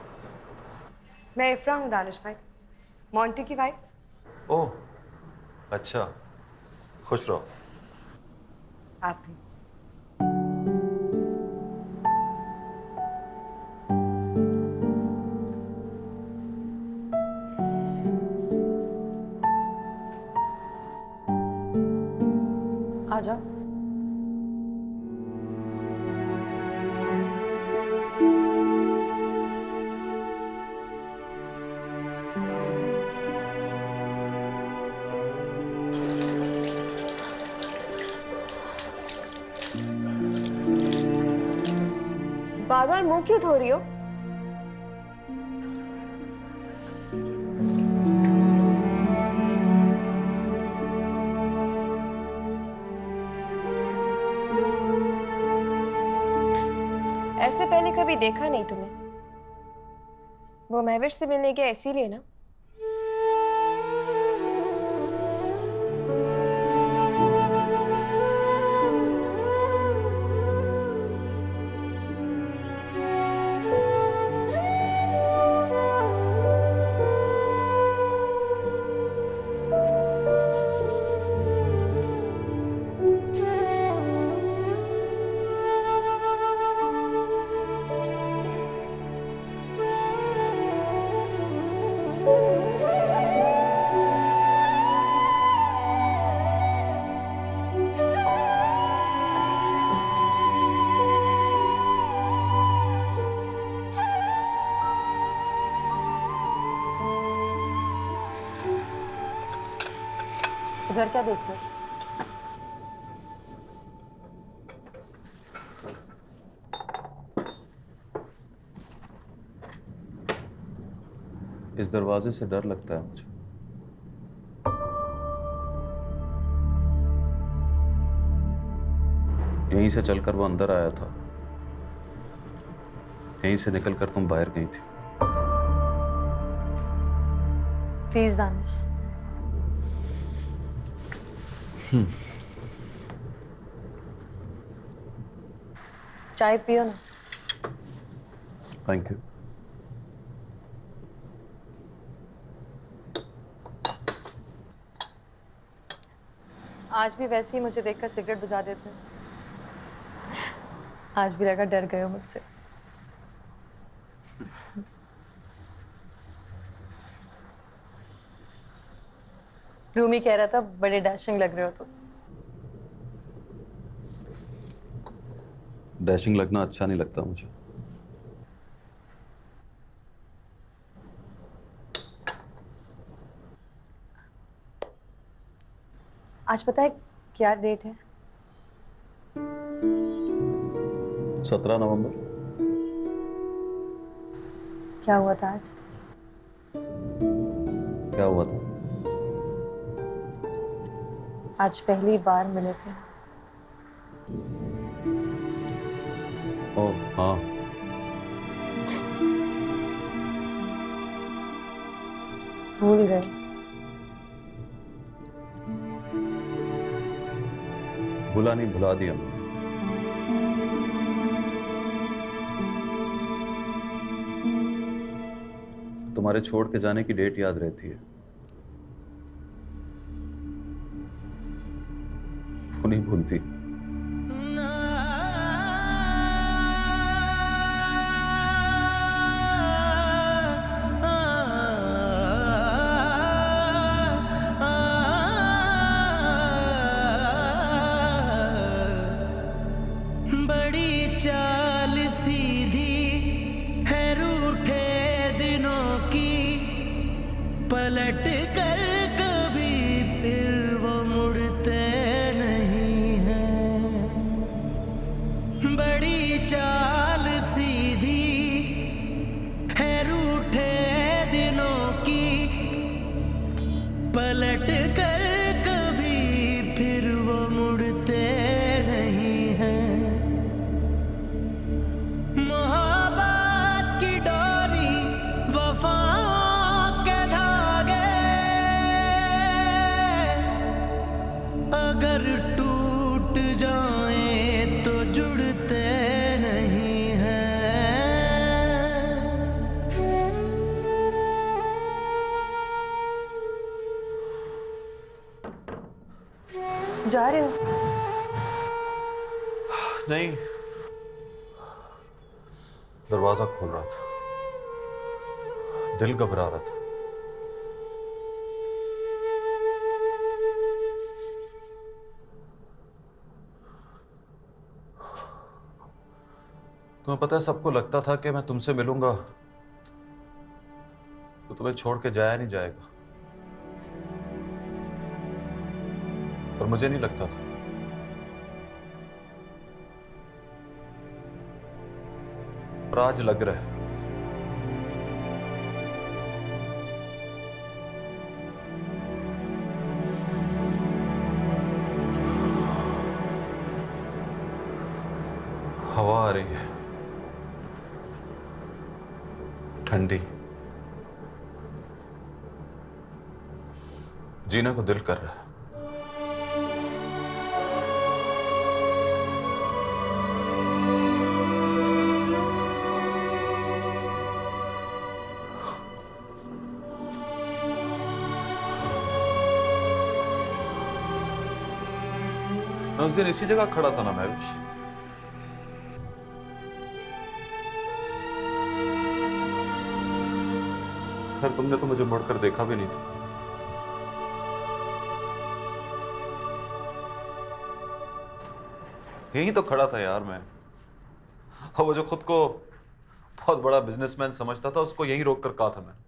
मैं इफ्रा हूँ दानिश भाई, मोंटी की वाइफ। ओह अच्छा, खुश रहो। आप भी। आ जाओ। बार बार मुंह क्यों धो रही हो? ऐसे पहले कभी देखा नहीं तुम्हें। वो महविश से मिलने गया इसीलिए ना? इधर क्या देख रहे हो? इस दरवाजे से डर लगता है मुझे। यहीं से चलकर वो अंदर आया था, यहीं से निकलकर तुम बाहर गई थी। प्लीज दानिश। चाय पियो ना। Thank you. आज भी वैसे ही मुझे देखकर सिगरेट बुझा देते हैं। आज भी लगा डर गए हो मुझसे। रूमी कह रहा था बड़े डैशिंग लग रहे हो तुम। डैशिंग लगना अच्छा नहीं लगता मुझे। आज पता है क्या डेट है? 17 नवंबर। क्या हुआ था आज? क्या हुआ था? आज पहली बार मिले थे। ओह हाँ, भूल गए? भुला नहीं, भुला दिया मैंने। तुम्हारे छोड़ के जाने की डेट याद रहती है, वो नहीं भूलती। बड़ी चाल सीधी है रूठे दिनों की, पलट कर कभी फिर वो मुड़ते नहीं हैं। बड़ी चाल सीधी है रूठे दिनों की, पलट कर कभी फिर वो मुड़ते नहीं हैं। मोहब्बत की डोरी वफा के धागे, अगर टूट जाए तो जुड़ते नहीं हैं। जा रहे हो? नहीं, दरवाजा खोल रहा था, दिल घबरा रहा था। तुम्हें पता है, सबको लगता था कि मैं तुमसे मिलूंगा तो तुम्हें छोड़ के जाया नहीं जाएगा, पर मुझे नहीं लगता था। पर आज लग रहा है। हवा आ रही है ठंडी, जीने को दिल कर रहा है। मैं उस दिन इसी जगह खड़ा था ना महविश, खैर तुमने तो मुझे मुड़कर देखा भी नहीं था। यही तो खड़ा था यार मैं, और वो जो खुद को बहुत बड़ा बिजनेसमैन समझता था, उसको यही रोक कर कहा था मैंने,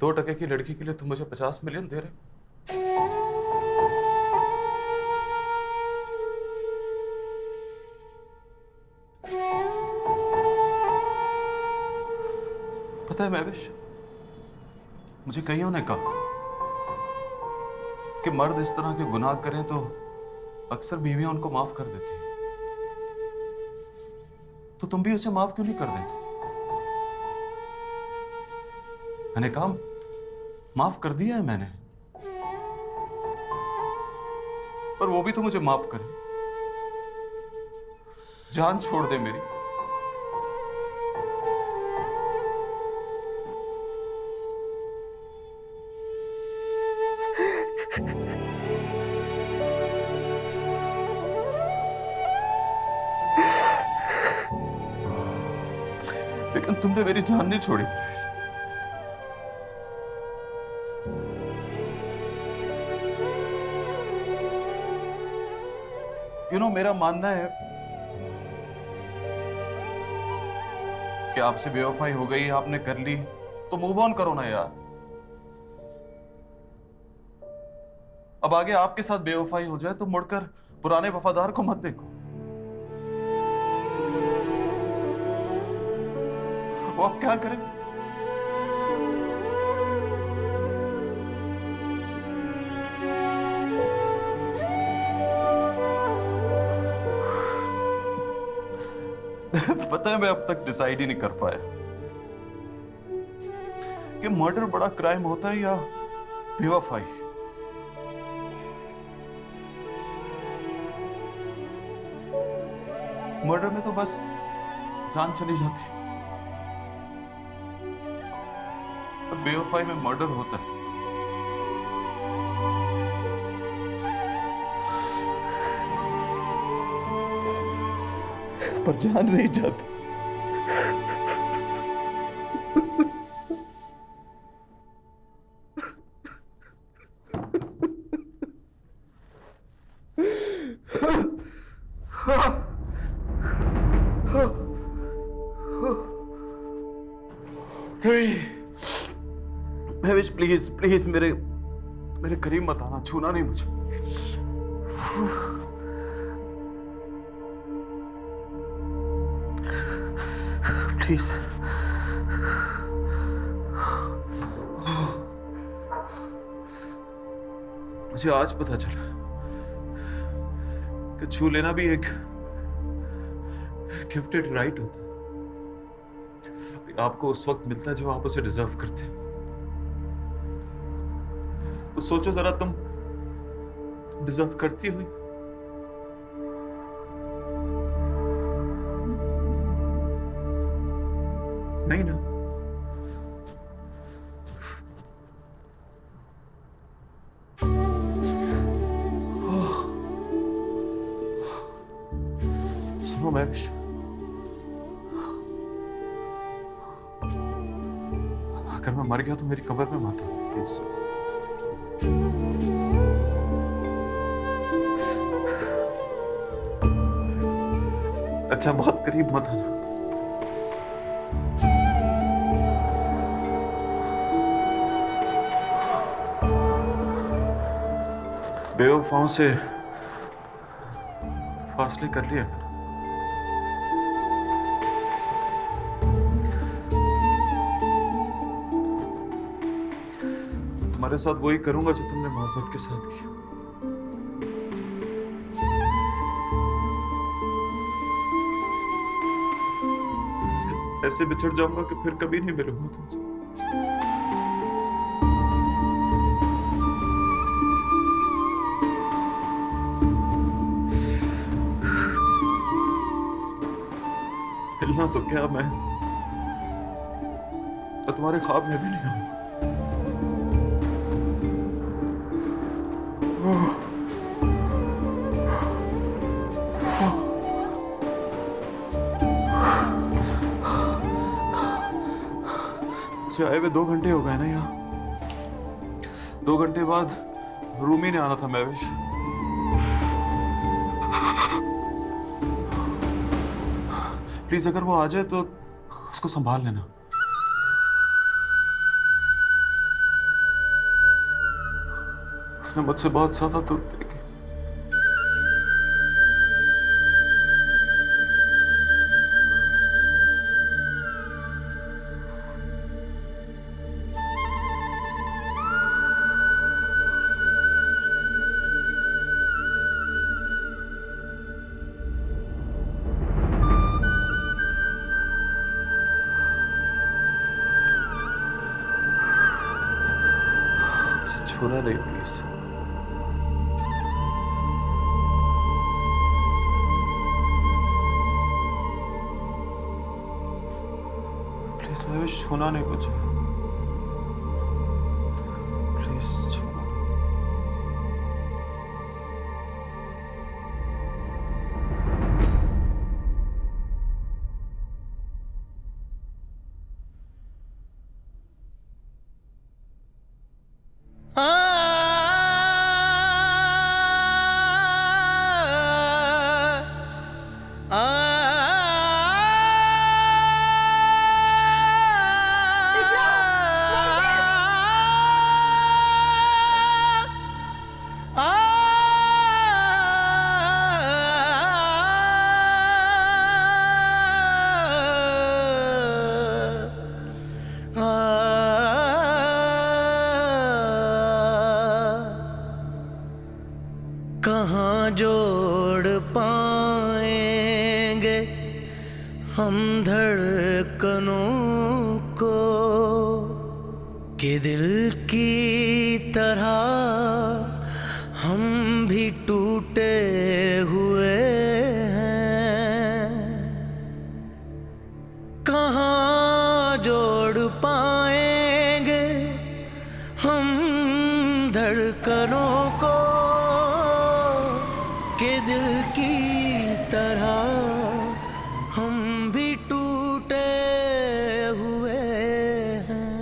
2% की लड़की के लिए तुम मुझे 50 मिलियन दे रहे। पता है महविश, मुझे कईयों ने कहा कि मर्द इस तरह के गुनाह करें तो अक्सर बीवियां उनको माफ कर देती हैं, तो तुम भी उसे माफ क्यों नहीं कर देते? मैंने कहा माफ कर दिया है मैंने, पर वो भी तो मुझे माफ करे, जान छोड़ दे मेरी। लेकिन तुमने मेरी जान नहीं छोड़ी। मेरा मानना है कि आपसे बेवफाई हो गई, आपने कर ली, तो मूव ऑन करो ना यार। अब आगे आपके साथ बेवफाई हो जाए तो मुड़कर पुराने वफादार को मत देखो। वो अब क्या करें? पता है मैं अब तक डिसाइड ही नहीं कर पाया कि मर्डर बड़ा क्राइम होता है या बेवफाई। मर्डर में तो बस जान चली जाती, और बेवफाई में मर्डर होता है। पर जान नहीं जाती। महविश प्लीज प्लीज मेरे करीब मत आना, छूना नहीं मुझे। प्लीज मुझे आज पता चला कि छू लेना भी एक गिफ्टेड राइट होता है। आपको उस वक्त मिलता है जब आप उसे डिजर्व करते हैं। तो सोचो जरा, तुम डिजर्व करती हुई। नहीं ना? हूं महविश। अगर मैं मर गया तो मेरी कब्र में मत आना प्लीज। अच्छा बहुत करीब मत आना। बेवफाओं से फासले कर लिए मैंने। तुम्हारे साथ वही करूंगा जो तुमने मोहब्बत के साथ किया। ऐसे बिछड़ जाऊंगा कि फिर कभी नहीं मिलूंगा तुमसे। मिलना तो क्या, मैं तुम्हारे ख्वाब में भी नहीं आऊंगा। आए हुए 2 घंटे हो गए ना यहाँ। 2 घंटे बाद रूम ही नहीं आना था महविश। प्लीज अगर वो आ जाए तो उसको संभाल लेना। उसने मुझसे बहुत ज्यादा दूर देखी। छूना नहीं प्लीज। प्लीज महविश छूना नहीं मुझे। प्लीज छूना। कहाँ जोड़ पाएंगे हम धड़कनों को कि दिल की तरह हम भी टूटे हुए हैं। कहाँ जोड़ पाएंगे हम धड़कनों को के दिल की तरह हम भी टूटे हुए हैं।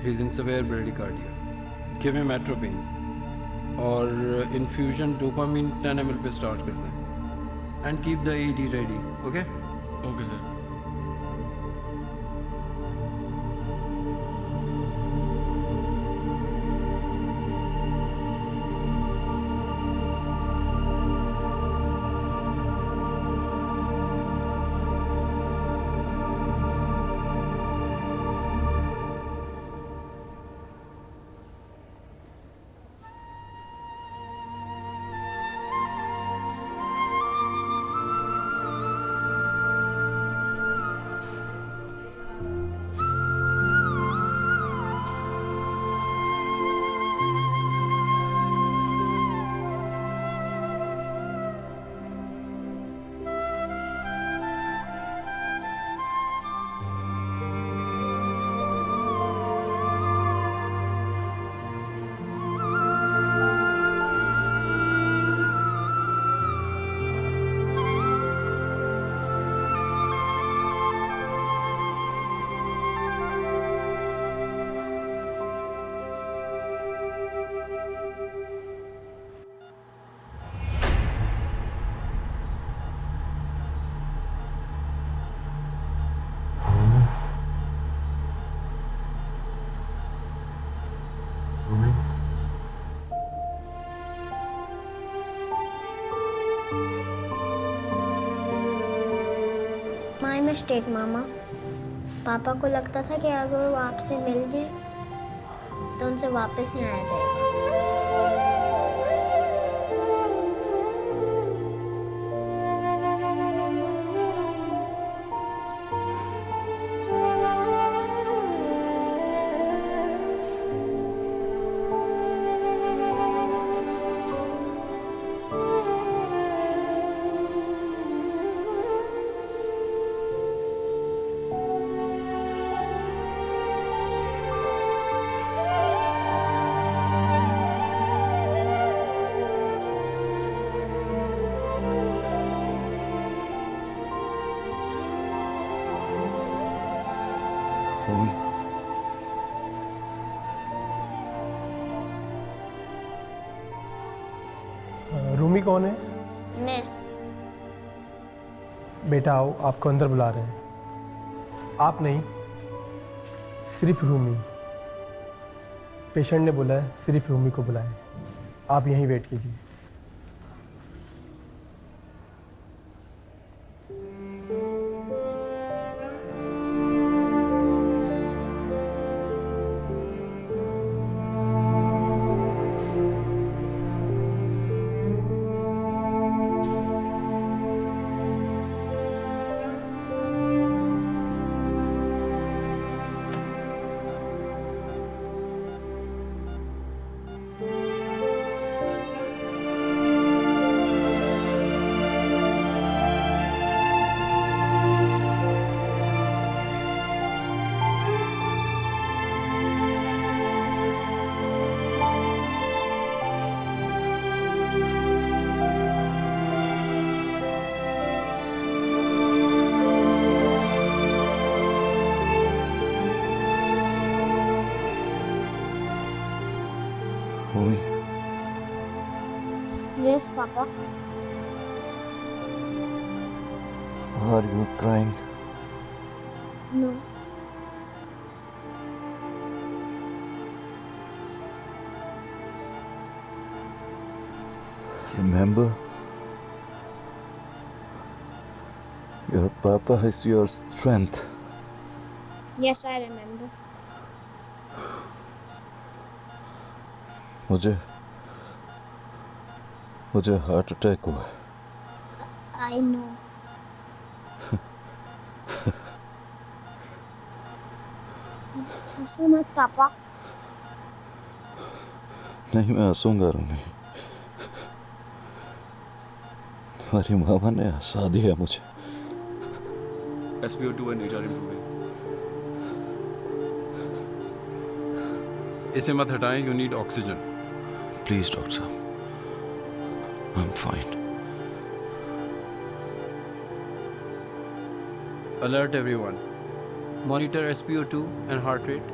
He's in severe bradycardia. Give him atropine और infusion dopamine 10 ml पे start कर दें and keep the AED ready. Okay? Okay sir. Mistake मामा। पापा को लगता था कि अगर वो आपसे मिल जाए तो उनसे वापस नहीं आया जाएगा। रूमी कौन है? मैं। बेटा आओ, आपको अंदर बुला रहे हैं। आप नहीं, सिर्फ रूमी। पेशेंट ने बोला है सिर्फ रूमी को बुलाएं। आप यहीं वेट कीजिए। Yes, Papa. Are you crying? No. Remember, your papa is your strength. Yes, I remember. मुझे हार्ट अटैक हुआ। I know. हंसो मत पापा। नहीं, मैं हंसूंगा रूमी। तुम्हारी मामा ने हंसा दिया मुझे। SpO2 and HRM improving. इसे मत हटाएं, you need oxygen. Please, doctor साहब, I'm fine. Alert everyone. Monitor SpO2 and heart rate.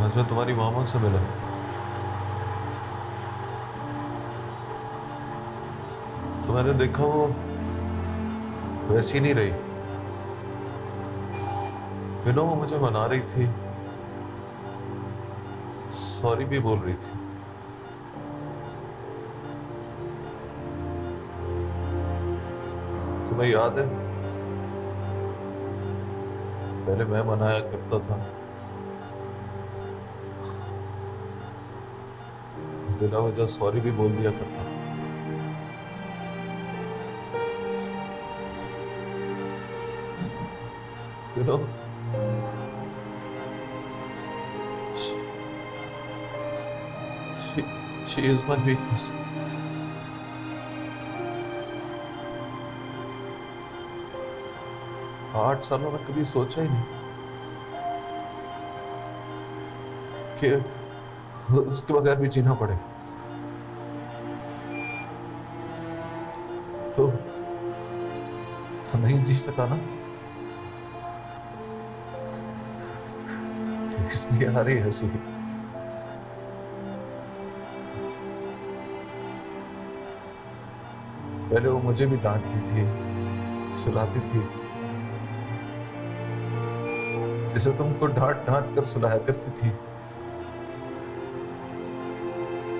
आज मैं तुम्हारी मामा से मिला। तो मैंने देखा वो वैसी नहीं रही। वो मुझे मना रही थी, सॉरी भी बोल रही थी। तुम्हें याद है, पहले मैं मनाया करता था, बिना वजह सॉरी भी बोल दिया करता था। She is my weakness. आठ सालों में कभी सोचा ही नहीं कि उसके बगैर भी जीना पड़े। तो नहीं जी सका ना, इसलिए आ रही हंसी। पहले वो मुझे भी डांटती थी, सुलाती थी, जैसे तुमको डांट डांट कर सुलाया करती थी।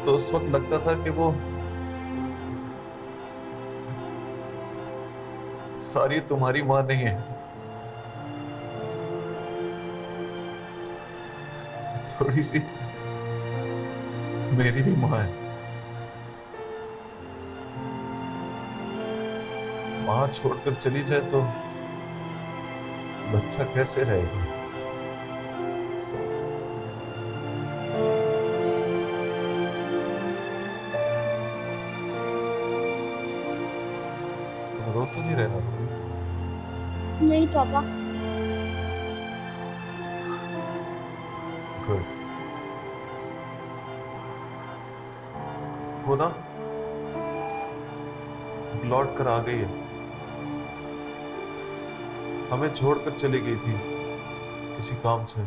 तो उस वक्त लगता था कि वो सारी तुम्हारी मां नहीं है, थोड़ी सी मेरी भी मां है। मां छोड़कर चली जाए तो बच्चा कैसे रहेगा? तुम रो तो नहीं रहना? नहीं पापा। गुड। वो ना लौट कर आ गई है, हमें छोड़कर चली गई थी किसी काम से,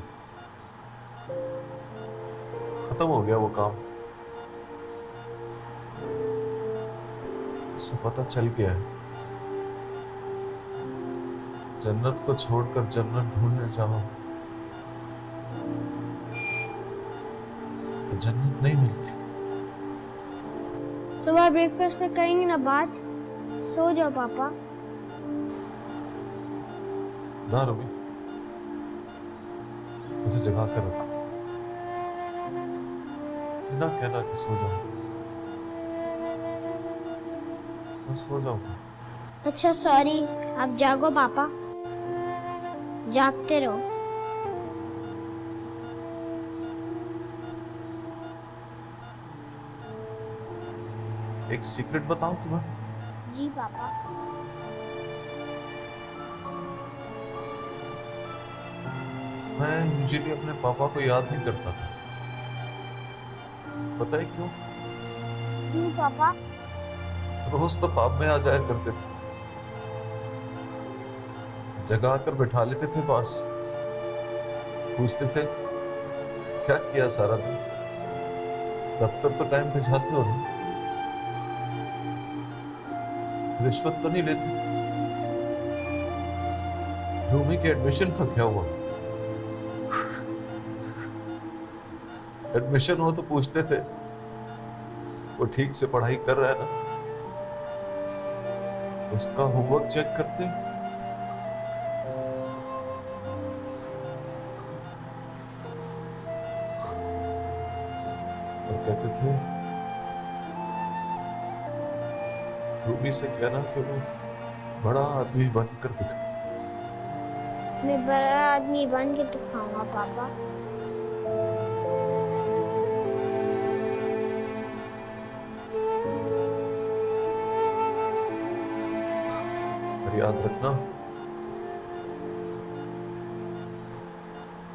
खत्म हो गया वो काम, उसे पता चल गया है। जन्नत को छोड़कर जन्नत ढूंढने जाओ तो जन्नत नहीं मिलती। सुबह ब्रेकफास्ट में करेंगे ना बात। सो जाओ पापा। ना रूबी, मुझे जगा कर रखो, बिना कहना कि सो जाओ। मैं सो जाऊंगा। अच्छा सॉरी, आप जागो पापा, जागते रहो। एक सीक्रेट बताऊं तुम्हें? जी पापा। मैं यूजुअली अपने पापा को याद नहीं करता था, पता है क्यों? क्यों पापा? रोज तो ख्वाब में आ जाया करते थे, जगा कर बैठा लेते थे पास, पूछते थे क्या किया सारा दिन, दफ्तर तो टाइम पे जाते हो ना, रिश्वत तो नहीं लेते, रूमी के एडमिशन का क्या हुआ? एडमिशन हो तो पूछते थे वो ठीक से पढ़ाई कर रहा है ना, उसका होमवर्क चेक करते, और कहते थे रूबी से कहना कि वो बड़ा आदमी बनकर दिखा। मैं बड़ा आदमी बन के दिखाऊंगा पापा। पर याद रखना,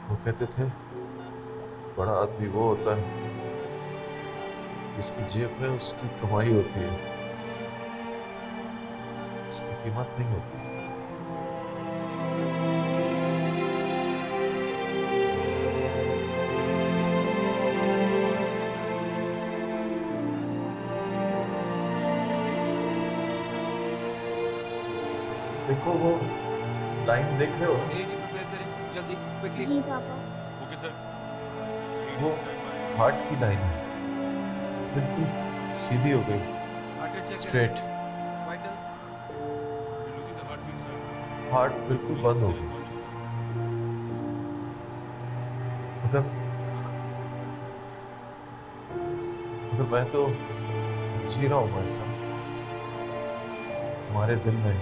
वो कहते थे बड़ा आदमी वो होता है जिसकी जेब में उसकी कमाई होती है, उसकी कीमत नहीं होती। देखो वो लाइन देख रहे हो? जी पापा। वो हार्ट की लाइन है, बिल्कुल सीधी हो गई, स्ट्रेट। हार्ट बिल्कुल बंद हो गई। अगर मैं तो जी रहा हूं ऐसा तुम्हारे दिल में,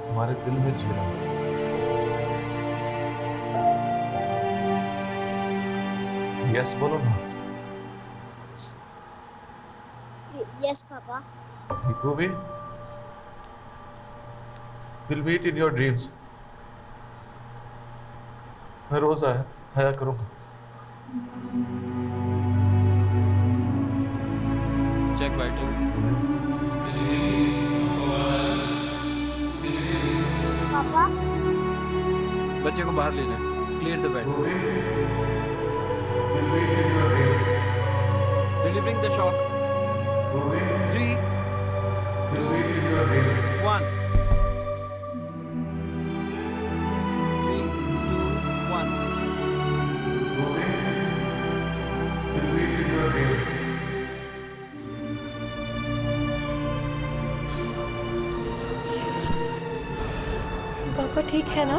तुम्हारे दिल में जी रहा हूं। यस बोलो ना। Yes papa. Ruby, we'll meet in your dreams. मैं रोज आया करूंगा। Check vitals. पापा। बच्चे को बाहर ले जाए। Clear the bed. Delivering the shock. 3, 2, 1. 3, 2, 1. ठीक है ना?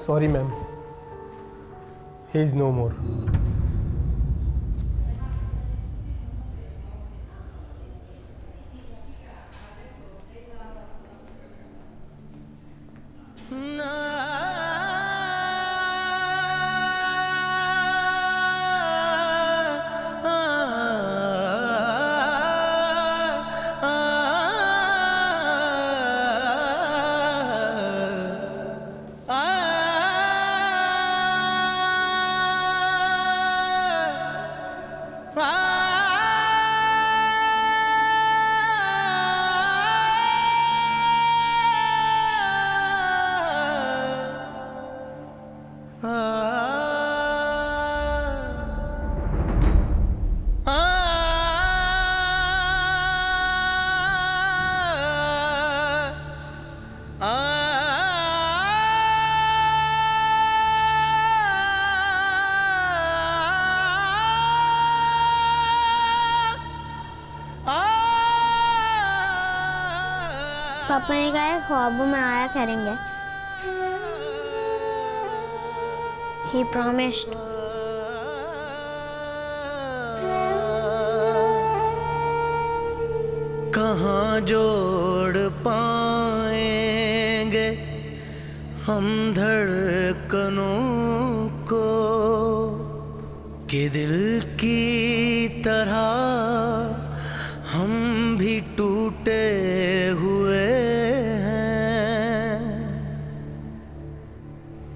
Sorry, ma'am. He is no more. पापा ने कहा ख्वाबों में आया करेंगे। He promised. कहाँ जोड़ पाएंगे हम धड़कनों को कि दिल की तरह हम भी टूटे हुए हैं।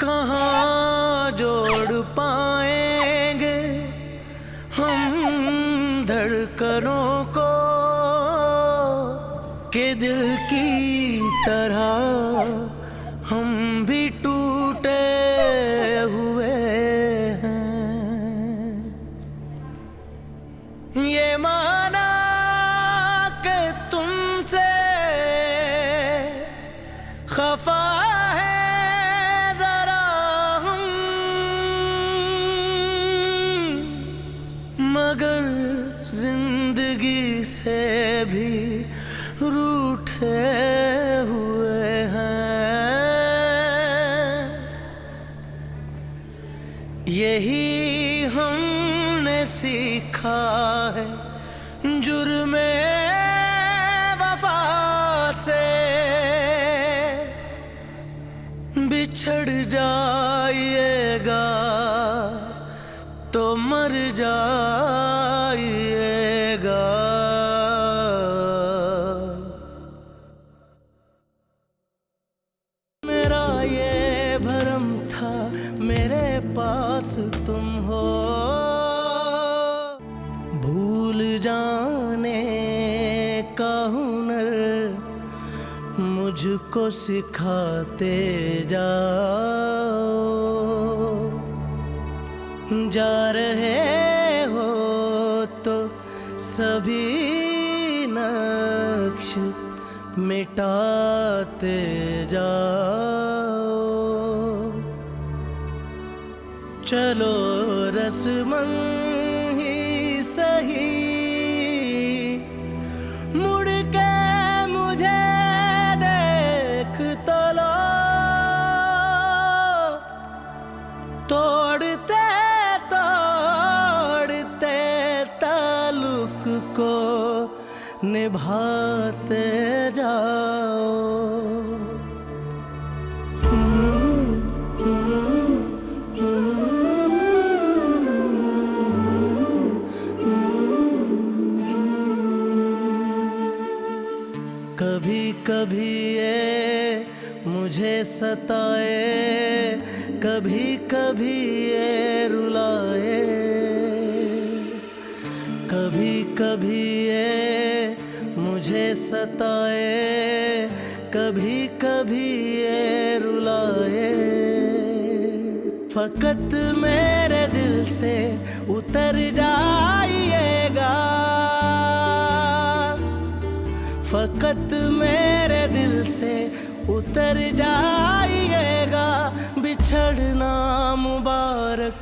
कहाँ जोड़ पाएंगे हम धड़कनों को कि दिल की तरह हम भी टूटे हुए हैं। ये माना कि तुमसे खफा है जरा हम, मगर जिंदगी से भी रूठे हुए हैं। यही हमने सीखा है जुर्मे वफा से, बिछड़ जाइएगा तो मर जाइएगा। मेरा ये भरम था मेरे पास तुम हो, भूल जाने का हुनर मुझको सिखाते जाओ। जा रहे हो तो सभी नक्श मिटाते जाओ। चलो रस्मन ही सही मुड़ के मुझे देख तो लो। तोड़ते तोड़ते ताल्लुक को निभाते जाओ। कभी कभी ये मुझे सताए, कभी कभी ये रुलाए, कभी कभी ये मुझे सताए, कभी कभी ये रुलाए। फकत मेरे दिल से उतर जाइएगा, फकत मेरे दिल से उतर जाइएगा। बिछड़ना मुबारक